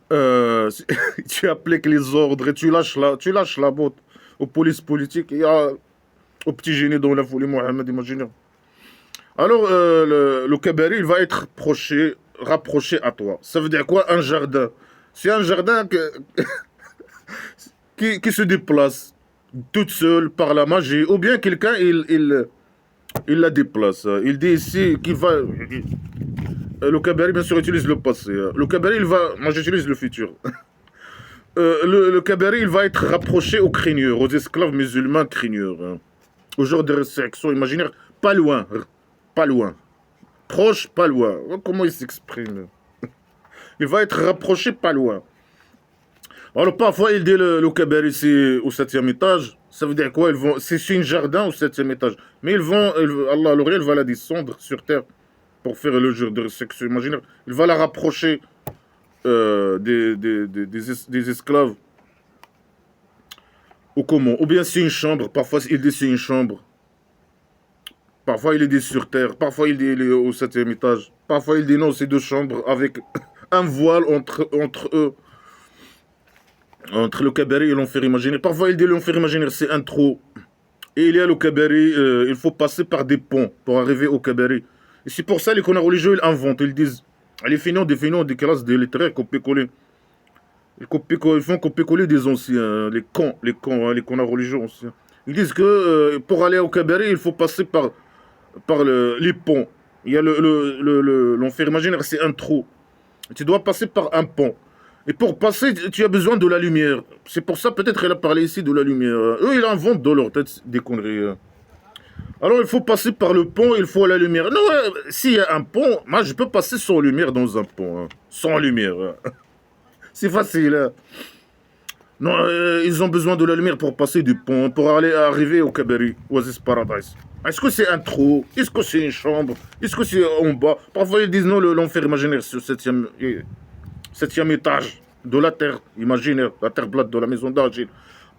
tu appliques les ordres et tu lâches la botte aux polices politiques et aux petits génies dans la folie Mohammed imaginaire. Alors, le Kabari, il va être rapproché à toi. Ça veut dire quoi? Un jardin. C'est un jardin qui se déplace toute seule par la magie, ou bien quelqu'un, il la déplace. Il dit ici qu'il va... Le Kabari, bien sûr, utilise le passé. Le Kabari, moi, j'utilise le futur. Le Kabari, il va être rapproché aux craigneurs, aux esclaves musulmans craigneurs. Au genre de résurrection imaginaire, pas loin. Pas loin. Proche, pas loin. Comment il s'exprime? Il va être rapproché, pas loin. Alors parfois il dit le Kabari c'est au 7e étage. Ça veut dire quoi? C'est sur un jardin au 7e étage. Mais Allah il va la descendre sur terre pour faire le jour de résurrection imaginaire. Il va la rapprocher des esclaves. Ou comment? Ou bien c'est une chambre. Parfois il dit c'est une chambre. Parfois il dit sur terre. Parfois il dit il est au 7e étage. Parfois il dit non, c'est deux chambres avec un voile entre eux. Entre le Kabari et l'enfer imaginaire. Parfois, il dit l'enfer imaginaire, c'est un trou. Et il y a le Kabari, il faut passer par des ponts pour arriver au Kabari. Et c'est pour ça que les connards religieux, ils inventent. Ils disent, les finants des classes de littéraires copier-coller. Ils font copier-coller des anciens, les connards religieux anciens. Ils disent que pour aller au Kabari, il faut passer par les ponts. Il y a l'enfer imaginaire, c'est un trou. Tu dois passer par un pont. Et pour passer, tu as besoin de la lumière. C'est pour ça, peut-être, elle a parlé ici de la lumière. Eux, ils inventent dans leur tête des conneries. Alors, il faut passer par le pont, il faut la lumière. Non, s'il y a un pont, moi, je peux passer sans lumière dans un pont. Sans lumière. C'est facile. Non, ils ont besoin de la lumière pour passer du pont, pour arriver au Kabari, Oasis Paradise. Est-ce que c'est un trou? Est-ce que c'est une chambre? Est-ce que c'est en bas? Parfois, ils disent non, l'enfer imaginaire, c'est au septième étage de la terre imaginaire, la terre plate de la maison d'argile.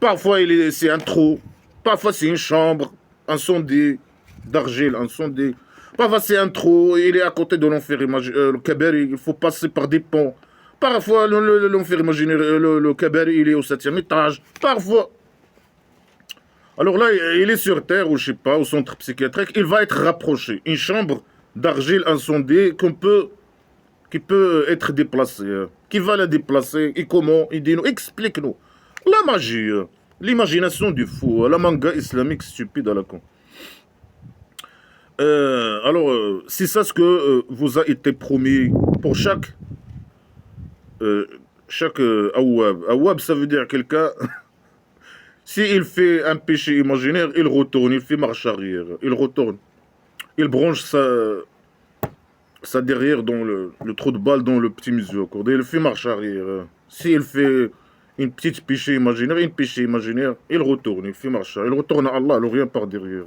Parfois, c'est un trou. Parfois, c'est une chambre, un sondé d'argile, un sondé. Parfois, c'est un trou, il est à côté de l'enfer imaginaire, le Kabari, il faut passer par des ponts. Parfois, l'enfer imaginaire, le Kabari, il est au septième étage. Parfois. Alors là, il est sur Terre, ou je sais pas, au centre psychiatrique. Il va être rapproché. Une chambre d'argile incendie qui peut être déplacée. Qui va la déplacer? Et comment? Il dit, nous, explique-nous. La magie, l'imagination du fou, la manga islamique stupide à la con. Alors, c'est ça ce que vous a été promis pour chaque awab. Awab, ça veut dire quelqu'un, s'il fait un péché imaginaire, il retourne, il fait marche arrière, il retourne. Il branche sa derrière dans le trou de balle dans le petit museau. Il fait marche arrière. S'il fait une petite péché imaginaire, il retourne, il fait marche arrière. Il retourne à Allah, il revient par derrière.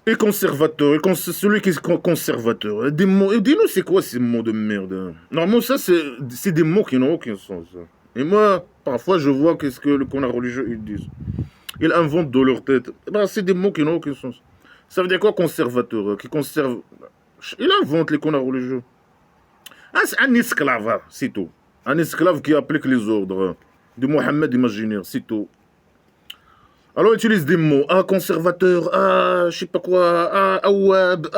Et conservateur, celui qui est conservateur. Dis-nous, c'est quoi ces mots de merde? Normalement, ça, c'est des mots qui n'ont aucun sens. Et moi, parfois, je vois qu'est-ce que le connard religieux, ils disent. Ils inventent dans leur tête. C'est des mots qui n'ont aucun sens. Ça veut dire quoi, conservateur? Qui conserve... Il invente les connards religieux. C'est un esclave, c'est tout. Un esclave qui applique les ordres de Mohammed imaginaire, c'est tout. Alors, il utilise des mots. Conservateur, je sais pas quoi, awab,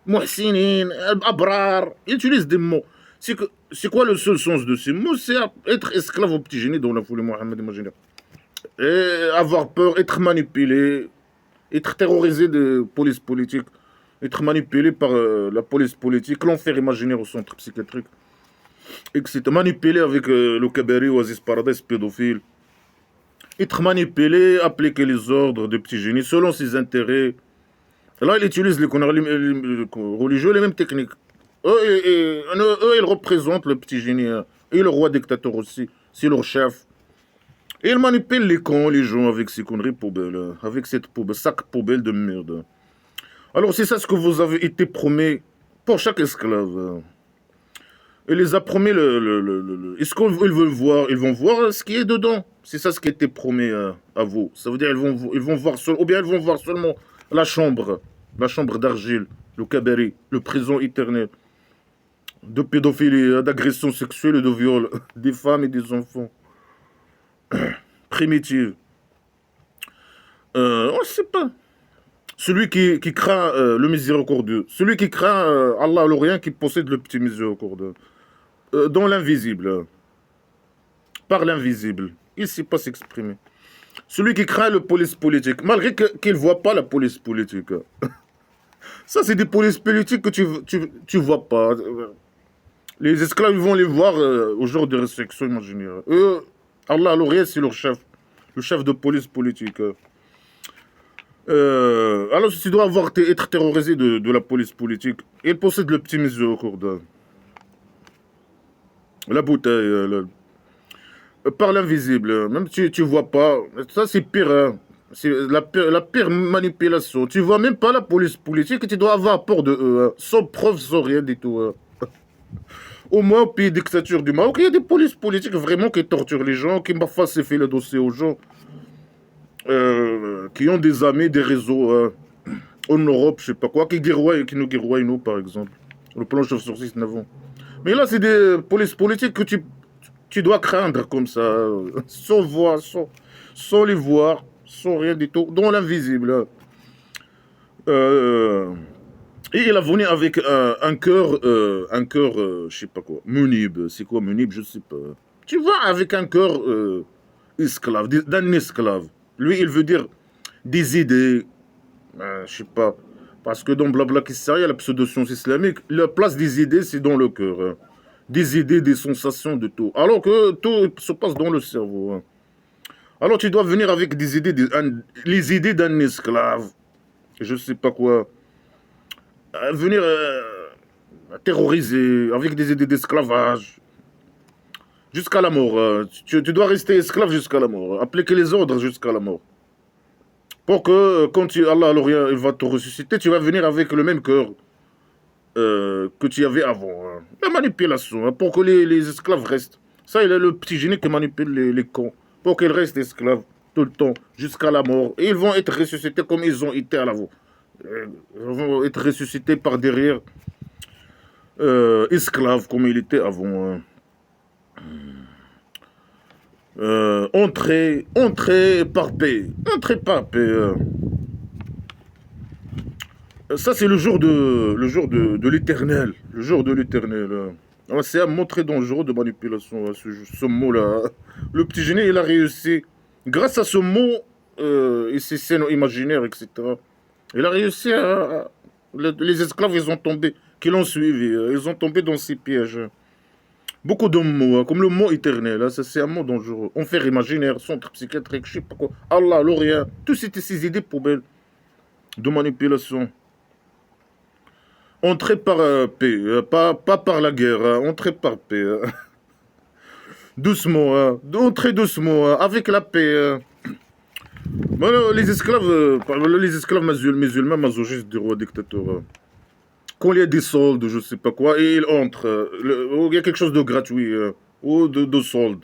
muhsinin, abrar. Il utilise des mots. C'est quoi le seul sens de ces mots? C'est être esclave au petit génie dans la foulée Mohammed imaginaire. Et avoir peur, être manipulé, être terrorisé de police politique, être manipulé par la police politique, l'enfer imaginaire au centre psychiatrique, etc. Manipulé avec le Kabari, Oasis Paradise, pédophile. Être manipulé, appliquer les ordres de petits génies selon ses intérêts. Là, il utilise les religieux, les mêmes techniques. Eux, ils représentent le petit génie. Et le roi dictateur aussi. C'est leur chef. Et ils manipulent les cons, les gens, avec ces conneries poubelles. Avec cette poubelle, sac poubelle de merde. Alors, c'est ça ce que vous avez été promis pour chaque esclave. Il les a promis Est-ce qu'ils veulent voir? Ils vont voir ce qui est dedans. C'est ça ce qui a été promis à vous. Ça veut dire ils vont voir ou bien ils vont voir seulement la chambre d'argile, le Kabari, le prison éternel, de pédophilie, d'agression sexuelle et de viol des femmes et des enfants. Primitive. On ne sait pas. Celui qui craint le miséricordieux, celui qui craint Allah le rien, qui possède le petit miséricordieux. Dans l'invisible, par l'invisible. Il ne sait pas s'exprimer. Celui qui craint le police politique, malgré qu'il ne voit pas la police politique. Ça, c'est des polices politiques que tu vois pas. Les esclaves, ils vont les voir au jour de résurrection imaginaire. Eux, Allah l'Orient, c'est leur chef. Le chef de police politique. Alors, si tu dois être terrorisé de la police politique, il possède le petit miséricorde. La bouteille, par l'invisible, même si tu vois pas, ça c'est pire, hein. C'est la pire manipulation. Tu vois même pas la police politique et tu dois avoir peur de eux, hein. Sans preuve, sans rien du tout. Hein. Au moins, au pays dictature du Maroc, il y a des polices politiques vraiment qui torturent les gens, qui falsifient le dossier aux gens, qui ont des amis, des réseaux en Europe, je sais pas quoi, qui nous guerroient, nous, par exemple. Le plan Chauve-sur-Six, Navon. Mais là, c'est des polices politiques que tu dois craindre comme ça, sans voir, sans les voir, sans rien du tout, dans l'invisible. Et il a venu avec un cœur, je sais pas quoi, munib. C'est quoi munib? Je sais pas. Tu vois, avec un cœur esclave, d'un esclave. Lui, il veut dire des idées, je sais pas. Parce que dans Blabla Kissaria, la pseudo-science islamique, la place des idées, c'est dans le cœur. Hein. Des idées, des sensations, de tout. Alors que tout se passe dans le cerveau. Hein. Alors tu dois venir avec des idées, les idées d'un esclave. Je sais pas quoi. Venir terroriser avec des idées d'esclavage. Jusqu'à la mort. Tu dois rester esclave jusqu'à la mort. Appliquer les ordres jusqu'à la mort. Pour que quand Allah alors, il va te ressusciter, tu vas venir avec le même cœur que tu avais avant. Hein. La manipulation, hein, pour que les esclaves restent. Ça, il est le petit génie qui manipule les cons. Pour qu'ils restent esclaves tout le temps, jusqu'à la mort. Et ils vont être ressuscités comme ils ont été à l'avant. Ils vont être ressuscités par derrière, esclaves comme il était avant. Hein. Entrée par paix. Entrée par paix. Ça, c'est le jour de l'éternel. Le jour de l'éternel. C'est un mot très dangereux de manipulation, ce mot-là. Le petit génie, il a réussi. Grâce à ce mot et ces scènes imaginaires, etc. Il a réussi à... Les esclaves, ils ont tombé, qui l'ont suivi. Ils ont tombé dans ces pièges. Beaucoup de mots, hein, comme le mot éternel, hein, c'est un mot dangereux. Enfer imaginaire, centre psychiatrique, je sais pas quoi. Allah, l'Orient, tout c'était ces idées poubelles de manipulation. Entrer par paix, pas par la guerre, hein, entrer par paix. Hein. Doucement, hein, entrer doucement, hein, avec la paix. Hein. Voilà, les esclaves musulmans masochistes du roi dictateur. Hein. Quand il y a des soldes, je sais pas quoi, et ils entrent, il y a quelque chose de gratuit, ou de solde.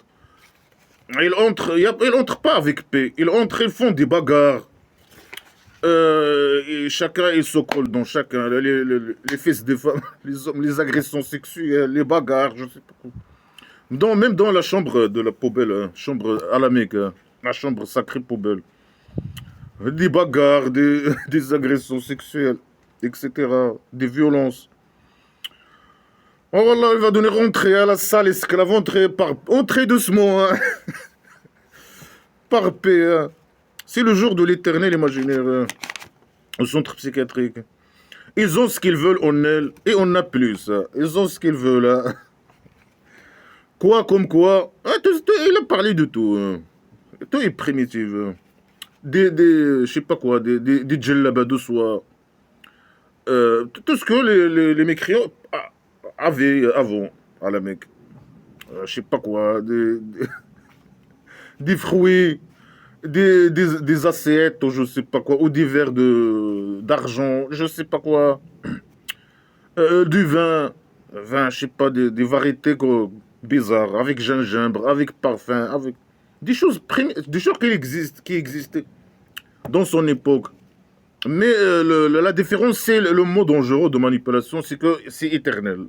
Ils entrent pas avec paix, ils entrent, ils font des bagarres. Et chacun, il se colle dans chacun, les fils des femmes, les hommes, les agressions sexuelles, les bagarres, je sais pas quoi. Même dans la chambre de la poubelle, hein, chambre à la Mecque, hein, la chambre sacrée poubelle. Des bagarres, des agressions sexuelles, etc., des violences. Oh voilà, il va donner rentrer à la salle esclave, entrer doucement, hein, par paix. Hein. C'est le jour de l'éternel imaginaire, hein, au centre psychiatrique. Ils ont ce qu'ils veulent, on est, et on a plus. Hein. Ils ont ce qu'ils veulent. Hein. Quoi comme quoi, hein, il a parlé de tout. Hein. Tout est primitif. Hein. Je sais pas quoi, des djellabas de soie. Tout ce que les mécréants avaient avant à la Mecque. Je sais pas quoi, des fruits, des assiettes, ou je sais pas quoi, ou des verres d'argent, je sais pas quoi. Du vin, je sais pas, des variétés bizarres, avec gingembre, avec parfum, avec des choses qui existaient dans son époque. Mais la différence, c'est le mot dangereux de manipulation, c'est que c'est éternel.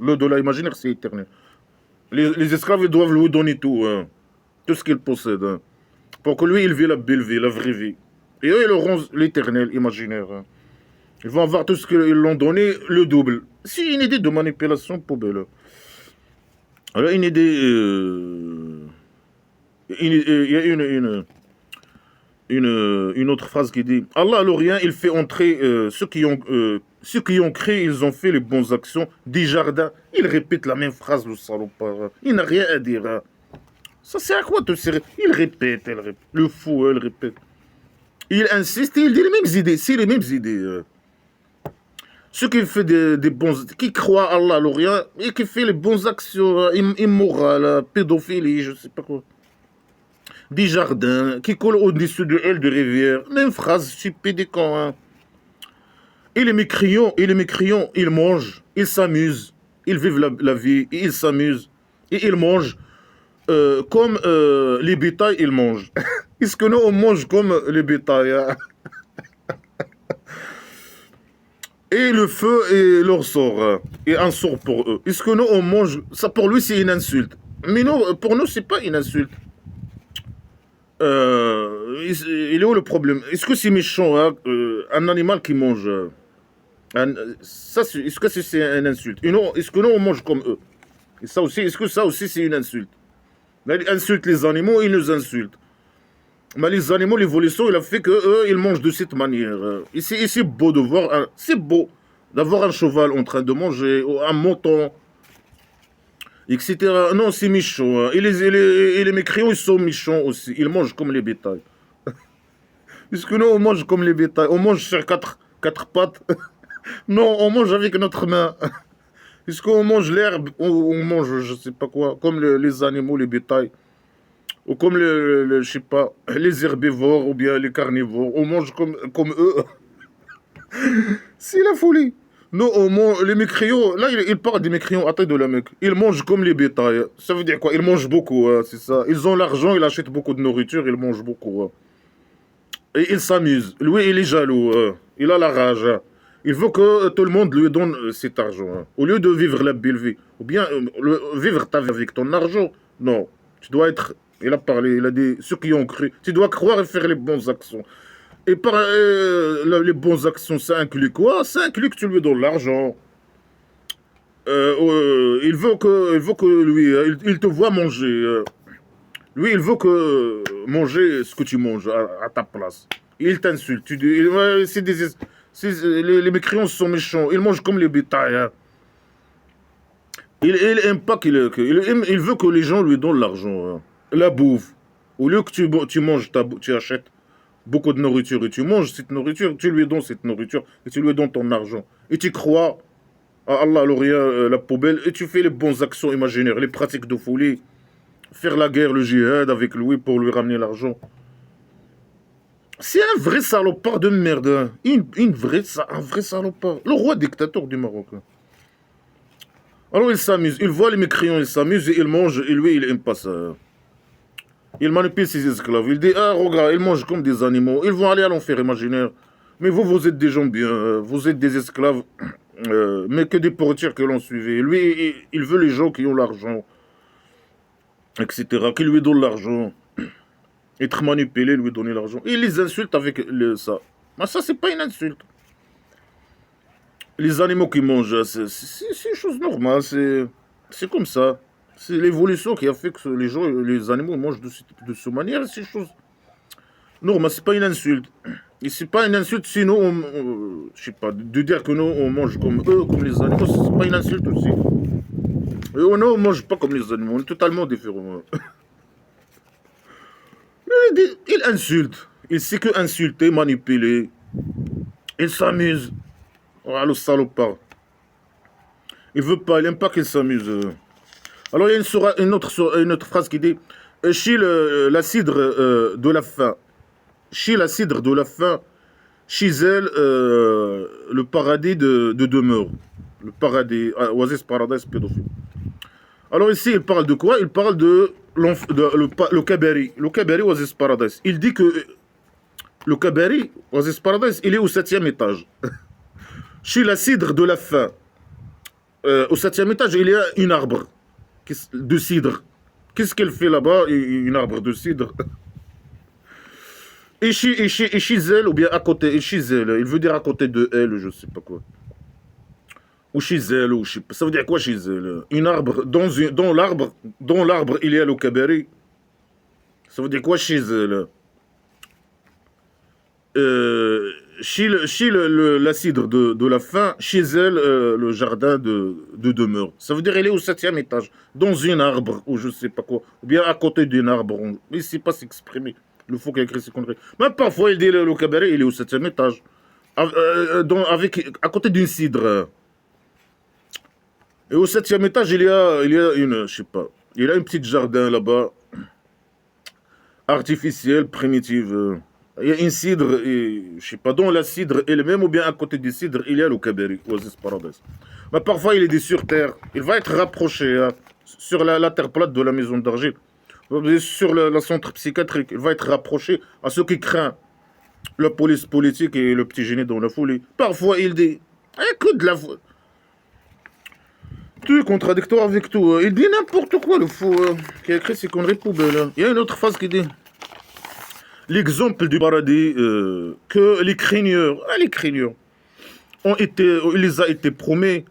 L'au-delà imaginaire, c'est éternel. Les esclaves, ils doivent lui donner tout, hein, tout ce qu'ils possèdent, hein, pour que lui, il vit la belle vie, la vraie vie. Et eux, ils auront l'éternel imaginaire. Hein. Ils vont avoir tout ce qu'ils l'ont donné, le double. C'est une idée de manipulation poubelle. Alors, une idée... il y a une autre phrase qui dit Allah à l'Orient, il fait entrer ceux qui ont créé, ils ont fait les bonnes actions des jardins. Il répète la même phrase, le salopard. Il n'a rien à dire. Hein. Ça sert à quoi te serrer? Il répète. Le fou, il répète. Il insiste, il dit les mêmes idées. C'est les mêmes idées. Ceux qui font des bons, qui croient Allah à l'Orient et qui font les bonnes actions immorales, pédophilie, je sais pas quoi. Des jardins qui collent au-dessus de elles de rivières. Même phrase, c'est pédicant. Hein. Et les mécréants, ils mangent, ils s'amusent, ils vivent la vie, et ils s'amusent, et ils mangent comme les bétails, ils mangent. Est-ce que nous, on mange comme les bétails? Hein? Et le feu est leur sort, hein, et un sort pour eux. Est-ce que nous, on mange? Ça, pour lui, c'est une insulte. Mais non, pour nous, c'est pas une insulte. Il est où le problème? Est-ce que c'est méchant, hein, un animal qui mange est-ce que c'est une insulte? Et non, est-ce que nous on mange comme eux? Et ça aussi, est-ce que ça aussi c'est une insulte? Là, il insulte les animaux, il nous insulte. Mais les animaux, l'évolution, il a fait qu'eux, ils mangent de cette manière. Et c'est beau de voir, c'est beau d'avoir un cheval en train de manger, ou un mouton, etc. Non, c'est méchant. Et les mécréants, ils sont méchants aussi. Ils mangent comme les bétails. Puisque nous, on mange comme les bétails. On mange sur quatre pattes. Non, on mange avec notre main. Puisqu'on mange l'herbe, on mange, je sais pas quoi, comme les animaux, les bétails. Ou comme, je sais pas, les herbivores ou bien les carnivores. On mange comme eux. C'est la folie. Nous, on mange, les mécréants, là, il parle des mécréants à taille de la mec. Ils mangent comme les bétails. Ça veut dire quoi? Ils mangent beaucoup, hein, c'est ça. Ils ont l'argent, ils achètent beaucoup de nourriture, ils mangent beaucoup. Hein. Et il s'amuse. Lui, il est jaloux. Il a la rage. Il veut que tout le monde lui donne cet argent. Au lieu de vivre la belle vie. Ou bien vivre ta vie avec ton argent. Non. Tu dois être. Il a parlé. Il a dit ceux qui ont cru. Tu dois croire et faire les bonnes actions. Et par les bonnes actions, ça inclut quoi? Ça inclut que tu lui donnes l'argent. Il veut que lui. Il te voit manger. Lui, il veut que manger ce que tu manges à ta place. Il t'insulte. Tu dis, ouais, les mécréants sont méchants. Ils mangent comme les bétails. Hein. Il aime pas il veut que les gens lui donnent l'argent. Hein. La bouffe. Au lieu que tu manges, tu achètes beaucoup de nourriture et tu manges cette nourriture, tu lui donnes cette nourriture et tu lui donnes ton argent. Et tu crois à Allah, l'Orient, la poubelle, et tu fais les bonnes actions imaginaires, les pratiques de folie. Faire la guerre, le djihad avec lui pour lui ramener l'argent. C'est un vrai salopard de merde. Hein. Un vrai salopard. Le roi dictateur du Maroc. Hein. Alors il s'amuse. Il voit les mécréants, il s'amuse et il mange. Et lui, il aime pas ça. Il manipule ses esclaves. Il dit, ah, regarde, ils mangent comme des animaux. Ils vont aller à l'enfer imaginaire. Mais vous êtes des gens bien. Vous êtes des esclaves. Mais que des portières que l'on suivait. Lui, il veut les gens qui ont l'argent. Etc. Qui lui donnent l'argent. Être manipulé, lui donner l'argent. Il les insulte avec ça. Mais ça, c'est pas une insulte. Les animaux qui mangent, c'est une chose normale. C'est comme ça. C'est l'évolution qui a fait que les animaux mangent de cette manière. C'est une chose normale. C'est pas une insulte. Et c'est pas une insulte sinon, je sais pas, de dire que nous, on mange comme eux, comme les animaux, c'est pas une insulte aussi. Et on mange pas comme les animaux, on est totalement différents. Il insulte. Il sait que insulter, manipuler. Il s'amuse. Oh, le salopard. Il veut pas, il n'aime pas qu'il s'amuse. Alors il y a une autre phrase qui dit chez la cidre de la faim. Chez la cidre de la faim, chez elle, le paradis de demeure. Le paradis, Oasis Paradise pédophile. Alors ici, il parle de quoi? Il parle de le Kabari. Le Kabari Oasis Paradise. Il dit que le Kabari Oasis Paradise, il est au 7e étage. Chez la cidre de la faim, au 7e étage, il y a un arbre de cidre. Qu'est-ce qu'elle fait là-bas? Un arbre de cidre. Et chez elle, ou bien à côté, et chez elle, il veut dire à côté de elle, je sais pas quoi. Ou chez elle, ou chez... Ça veut dire quoi chez elle? Un arbre, dans l'arbre, il y a le kabari. Ça veut dire quoi chez elle? Chez la cidre de la faim, chez elle, le jardin de demeure. Ça veut dire qu'elle est au 7e étage, dans un arbre, ou je sais pas quoi. Ou bien à côté d'un arbre. Il ne sait pas s'exprimer. Le faux qui a écrit ses conneries. Mais parfois, il dit le cabaret, il est au 7e étage. À côté d'une cidre. Et au 7e étage, il y a une, je sais pas, il y a un petit jardin là-bas, artificiel, primitive. Il y a une cidre, et, je sais pas, dans la cidre elle-même, ou bien à côté du cidre, il y a le Kabari, Oasis Paradise. Mais parfois, il est dit sur terre. Il va être rapproché hein, sur la terre plate de la maison d'argile. Sur le centre psychiatrique. Il va être rapproché à ceux qui craignent la police politique et le petit génie dans la folie. Parfois, il dit, écoute la folie. Tout est contradictoire avec tout. Il dit n'importe quoi, le fou qui a écrit ces conneries poubelles. Il y a une autre phrase qui dit l'exemple du paradis que les craigneurs, il les a été promis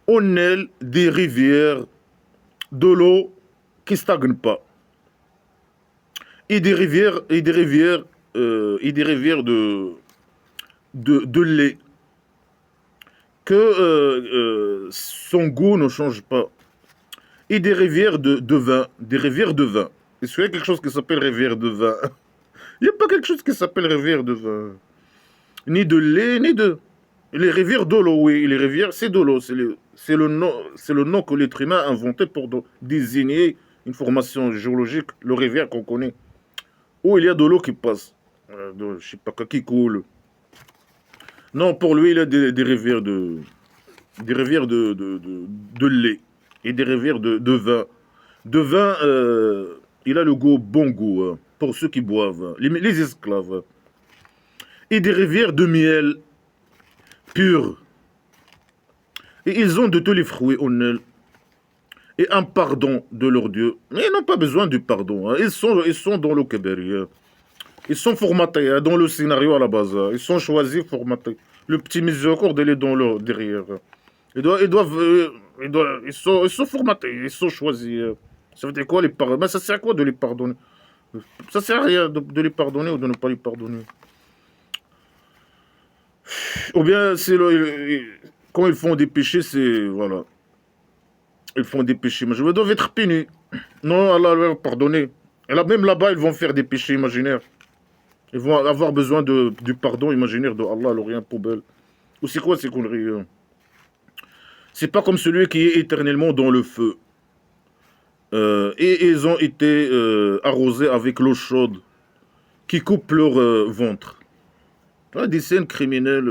au Nil des rivières de l'eau qui ne stagne pas. et des rivières de lait que son goût ne change pas. Et des rivières de vin, des rivières de vin. Est-ce qu'il y a quelque chose qui s'appelle rivière de vin? Il n'y a pas quelque chose qui s'appelle rivière de vin. Ni de lait, ni de... Les rivières de l'eau, oui, les rivières, c'est de l'eau. C'est le nom que l'être humain a inventé pour désigner une formation géologique, le rivière qu'on connaît. Où il y a de l'eau qui passe. Je ne sais pas quoi, qui coule. Non, pour lui, il y a des rivières de lait et des rivières de vin. De vin, il a le goût, bon goût, hein, pour ceux qui boivent, les esclaves. Et des rivières de miel pur. Et ils ont de tous les fruits au Nil. Et un pardon de leur Dieu. Mais ils n'ont pas besoin du pardon. Hein. Ils sont dans le Kébéri. Ils sont formatés hein, dans le scénario à la base. Hein. Ils sont choisis, formatés. Le petit miséricorde, il est dans le derrière. Ils sont formatés, ils sont choisis. Ça veut dire quoi les pardonner? Mais ça sert à quoi de les pardonner? Ça sert à rien de les pardonner ou de ne pas les pardonner. Ou bien, quand ils font des péchés, c'est... Voilà. Ils font des péchés. Mais je dois être pénus. Non, Allah leur pardonner. Et là, même là-bas, ils vont faire des péchés imaginaires. Ils vont avoir besoin du pardon imaginaire de Allah, alors rien poubelle. Ou c'est quoi ces conneries? C'est pas comme celui qui est éternellement dans le feu. Et ils ont été arrosés avec l'eau chaude qui coupe leur ventre. Des scènes criminelles,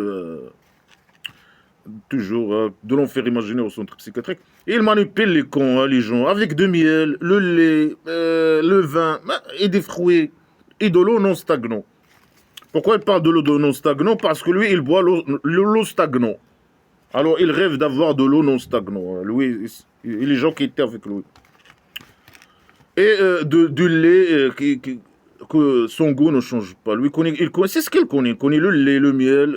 toujours, de l'enfer imaginaire au centre psychiatrique. Et ils manipulent les cons, hein, les gens, avec du miel, le lait, le vin, et des fruits, et de l'eau non stagnant. Pourquoi il parle de l'eau non stagnant? Parce que lui, il boit l'eau stagnant. Alors, il rêve d'avoir de l'eau non stagnant, hein, lui et les gens qui étaient avec lui. Et du lait que son goût ne change pas. Lui, c'est ce qu'il connaît. Il connaît le lait, le miel,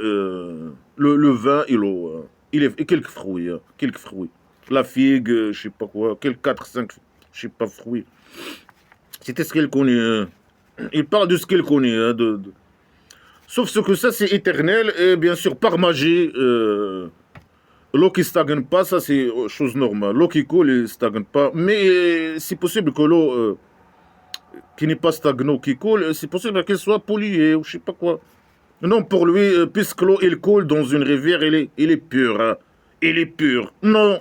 le vin et l'eau. Et quelques fruits. Quelques fruits. La figue, je sais pas quoi. Quelques 4, 5, je sais pas, fruits. C'était ce qu'il connaît. Il parle de ce qu'il connaît. Sauf ce que ça, c'est éternel. Et bien sûr, par magie, l'eau qui ne stagne pas, ça, c'est chose normale. L'eau qui coule, elle ne stagne pas. Mais c'est possible que l'eau qui n'est pas stagnante, qui coule, c'est possible qu'elle soit polluée ou je sais pas quoi. Non, pour lui, puisque l'eau, elle coule dans une rivière, elle est pure. Hein. Elle est pure. Non.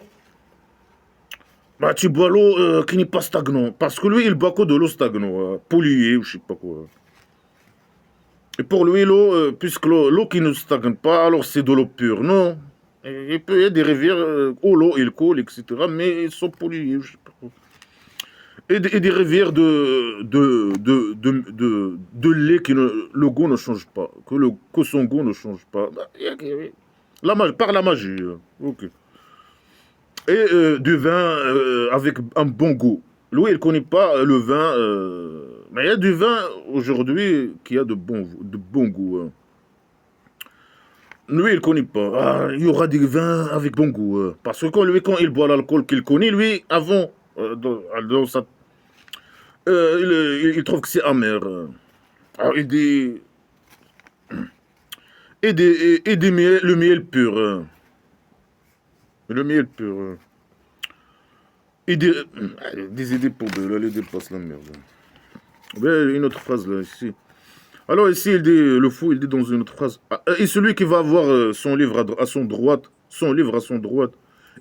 Bah, tu bois l'eau qui n'est pas stagnante. Parce que lui, il boit que de l'eau stagnante, hein, polluée ou je sais pas quoi. Et pour lui, l'eau, puisque l'eau qui ne stagne pas, alors c'est de l'eau pure. Non. Il y a des rivières où l'eau, il coule, etc. Mais ils sont pollués, je sais pas quoi. Et des rivières de lait qui le goût ne change pas, que son goût ne change pas. Par la magie. Ok. Et du vin avec un bon goût. Lui, il ne connaît pas le vin. Mais il y a du vin aujourd'hui qui a de bon goût. Hein. Lui, il ne connaît pas. Ah, il y aura des vins avec bon goût. Parce que quand il boit l'alcool qu'il connaît, lui, avant, dans sa il trouve que c'est amer. Alors, le miel pur. Le miel pur. Et des idées pour de là, les dépasse la merde. Ouais, une autre phrase là, ici. Alors ici, il dit, le fou, il dit dans une autre phrase. Et celui qui va avoir son livre à son droite,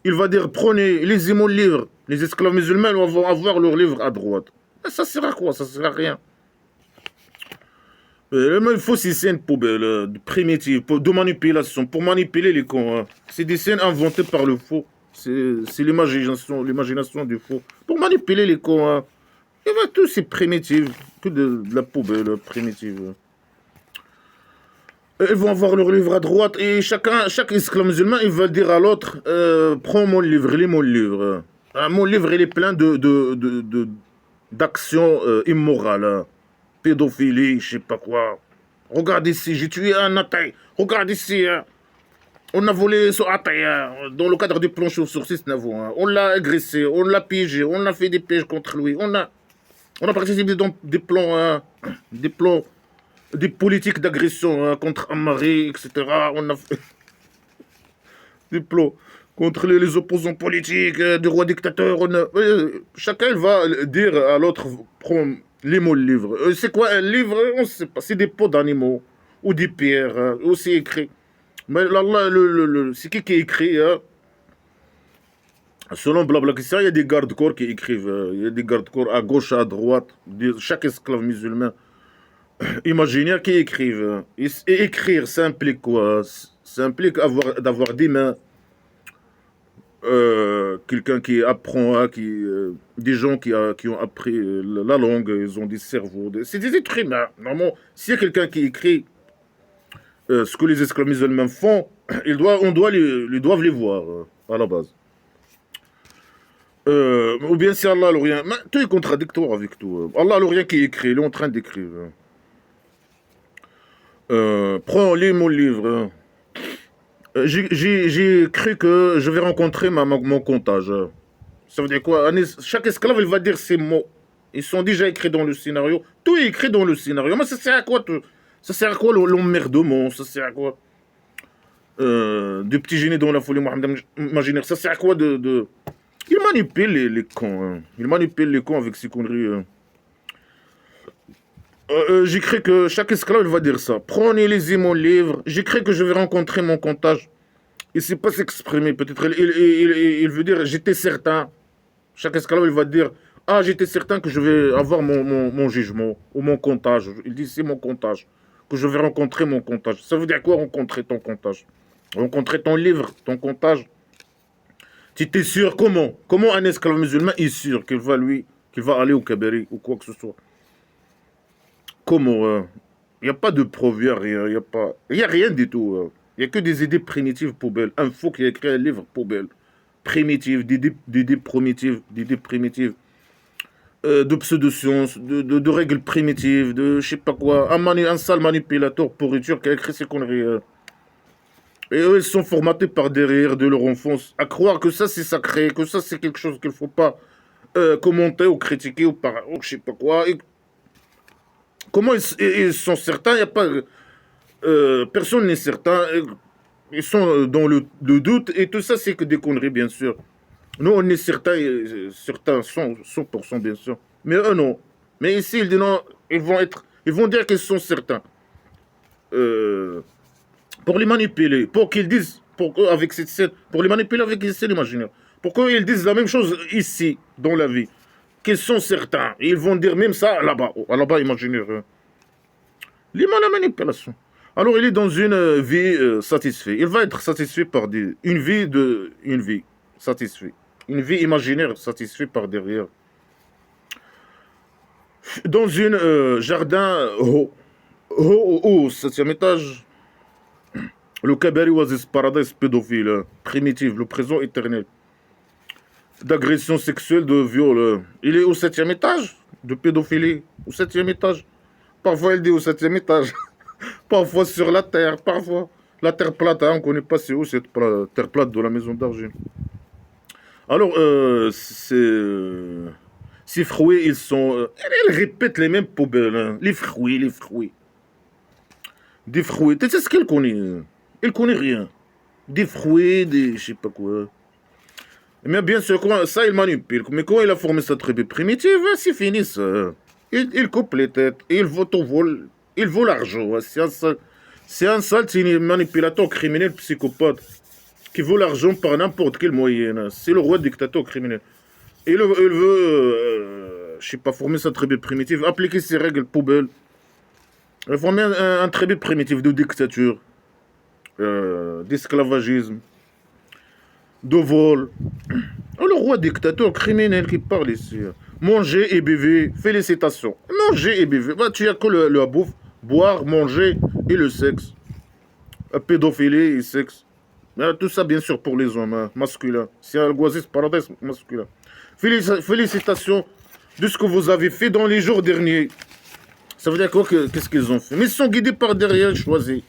il va dire, prenez, lisez mon livre. Les esclaves musulmans vont avoir leur livre à droite. Ça sert à quoi? Ça sert à rien. Il faut ces scènes poubelles, primitives, de manipulation, pour manipuler les cons. Hein. C'est des scènes inventées par le faux. C'est l'imagination du faux. Pour manipuler les cons. Hein. Il va tout, c'est primitif. Que de la poubelle primitive. Ils vont avoir leur livre à droite et chaque esclave musulman, il va dire à l'autre, prends mon livre, lis mon livre. Mon livre, il est plein d'actions immorales. Hein. Pédophilie, je sais pas quoi. Regarde ici, j'ai tué un athée. Regarde ici, hein. On a volé ce athée hein, dans le cadre du plan sur 6 navaux. Hein. On l'a agressé, on l'a piégé, on a fait des pièges contre lui. On a participé dans des plans hein, des plans, des politiques d'agression hein, contre Amari, etc. On a fait des plans contre les opposants politiques, des rois dictateurs. Chacun il va dire à l'autre, prends les mots le livre. C'est quoi un livre? On ne sait pas. C'est des pots d'animaux ou des pierres, hein, ou c'est écrit. Mais là, c'est qui écrit hein? Selon Blablacar, il y a des gardes-corps qui écrivent. Il y a des gardes-corps à gauche, à droite. Chaque esclave musulman imaginaire qui écrivent. Et écrire, ça implique quoi? Ça implique d'avoir des mains. Quelqu'un qui apprend, hein, des gens qui ont appris la langue, ils ont des cerveaux. C'est des êtres humains. Normalement, s'il y a quelqu'un qui écrit ce que les esclaves musulmans font, ils doivent les voir à la base. Ou bien c'est Allah l'Orient. Mais tout est contradictoire avec tout. Allah l'Orient qui écrit, il est en train d'écrire. Prends, lis mon livre. Hein. J'ai cru que je vais rencontrer mon comptage. Ça veut dire quoi? Chaque esclave, il va dire ses mots. Ils sont déjà écrits dans le scénario. Tout est écrit dans le scénario. Mais ça sert à quoi tout? Ça sert à quoi l'emmerdement? Ça sert à quoi du petit génie dans la folie Mohamed imaginaire? Ça sert à quoi Il manipule les cons. Hein. Il manipule les cons avec ses conneries. Hein. J'ai cru que chaque esclave il va dire ça. Prenez les mon livre. J'ai cru que je vais rencontrer mon comptage. Il ne sait pas s'exprimer. Peut-être il veut dire j'étais certain. Chaque esclave il va dire ah j'étais certain que je vais avoir mon jugement ou mon comptage. Il dit c'est mon comptage. Que je vais rencontrer mon comptage. Ça veut dire quoi rencontrer ton comptage? Rencontrer ton livre, ton comptage. Tu es sûr comment? Comment un esclave musulman est sûr qu'il va aller au Kaberi ou quoi que ce soit? Comment il n'y a pas de preuve, il n'y a rien, il n'y a rien du tout. Il n'y a que des idées primitives poubelles. Un fou qui a écrit un livre poubelle. Primitive, d'idées primitives, de pseudo-sciences, de règles primitives, de je sais pas quoi. Un sale manipulateur pourriture qui a écrit ces conneries. Et eux, ils sont formatés par derrière de leur enfance à croire que ça c'est sacré, que ça c'est quelque chose qu'il ne faut pas commenter ou critiquer ou je sais pas quoi. Et comment ils sont certains? Il n'y a pas. Personne n'est certain. Ils sont dans le doute. Et tout ça, c'est que des conneries, bien sûr. Nous, on est certains, certains 100%, bien sûr. Mais eux, non. Mais ici, ils disent non, ils vont dire qu'ils sont certains. Pour les manipuler. Pour qu'ils disent, avec cette scène, pour les manipuler avec cette scène imaginaire. Pourquoi ils disent la même chose ici, dans la vie? Qu'ils sont certains. Et ils vont dire même ça là-bas imaginaire. La manipulation. Alors il est dans une vie satisfaite. Il va être satisfait par une vie satisfaite. Une vie imaginaire satisfaite par derrière. Dans un jardin au 7e étage, le Kabari Oasis Paradise pédophile, primitif, le présent éternel. D'agression sexuelle, de viol. Il est au 7e étage de pédophilie. Au 7e étage. Parfois, il dit au 7e étage. Parfois sur la terre. Parfois. La terre plate, hein, on ne connaît pas c'est où cette terre plate de la maison d'argent. Alors, ces fruits, ils sont... ils répètent les mêmes poubelles. Hein. Les fruits. Des fruits. Tu sais ce qu'il connaît? Il connaît rien. Des fruits, des... je sais pas quoi. Mais bien sûr, ça, il manipule. Mais quand il a formé sa tribu primitive, c'est fini, ça. Il coupe les têtes. Il vole l'argent. C'est un sale manipulateur criminel psychopathe qui vole l'argent par n'importe quel moyen. C'est le roi dictateur criminel. Et il veut, je sais pas, former sa tribu primitive, appliquer ses règles poubelles. Il former un tribu primitif de dictature, d'esclavagisme, de vol. Le roi dictateur criminel qui parle ici. Manger et baiser, félicitations. Manger et baiser, bah, tu as que la bouffe, boire, manger et le sexe. Pédophilie et sexe. Tout ça, bien sûr, pour les hommes hein, masculins. C'est un Oasis Paradise masculin. Félicitations de ce que vous avez fait dans les jours derniers. Ça veut dire quoi? Qu'est-ce qu'ils ont fait? Mais ils sont guidés par derrière, choisis.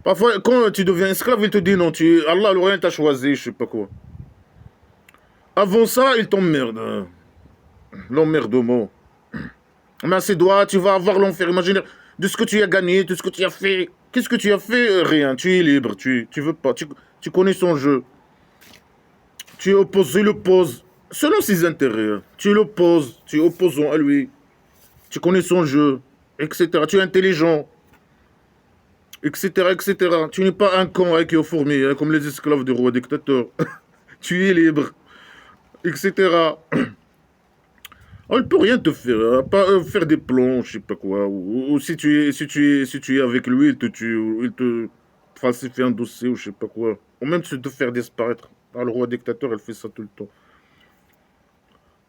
Parfois, quand tu deviens esclave, il te dit non, Allah l'Orient t'a choisi, je sais pas quoi. Avant ça, il t'emmerde. L'emmerdement. Mais c'est toi, tu vas avoir l'enfer imaginaire de ce que tu as gagné, de ce que tu as fait. Qu'est-ce que tu as fait? Rien. Tu es libre. Tu veux pas. Tu connais son jeu. Tu opposes, tu l'opposes. Selon ses intérêts. Tu l'opposes. Tu es opposant à lui. Tu connais son jeu. Etc. Tu es intelligent. Etc. Etc. Tu n'es pas un con avec aux fourmis, hein, comme les esclaves du roi dictateur. Tu es libre. Etc. Oh, il peut rien te faire, hein, pas faire des plans, je sais pas quoi. Ou si tu es avec lui, il te tue, ou il te falsifie un dossier, ou je sais pas quoi. Ou même se te faire disparaître. Ah, le roi dictateur, elle fait ça tout le temps.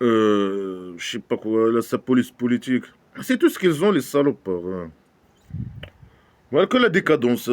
Je sais pas quoi, là, sa police politique. C'est tout ce qu'ils ont, les salopards, hein. Voilà que la décadence.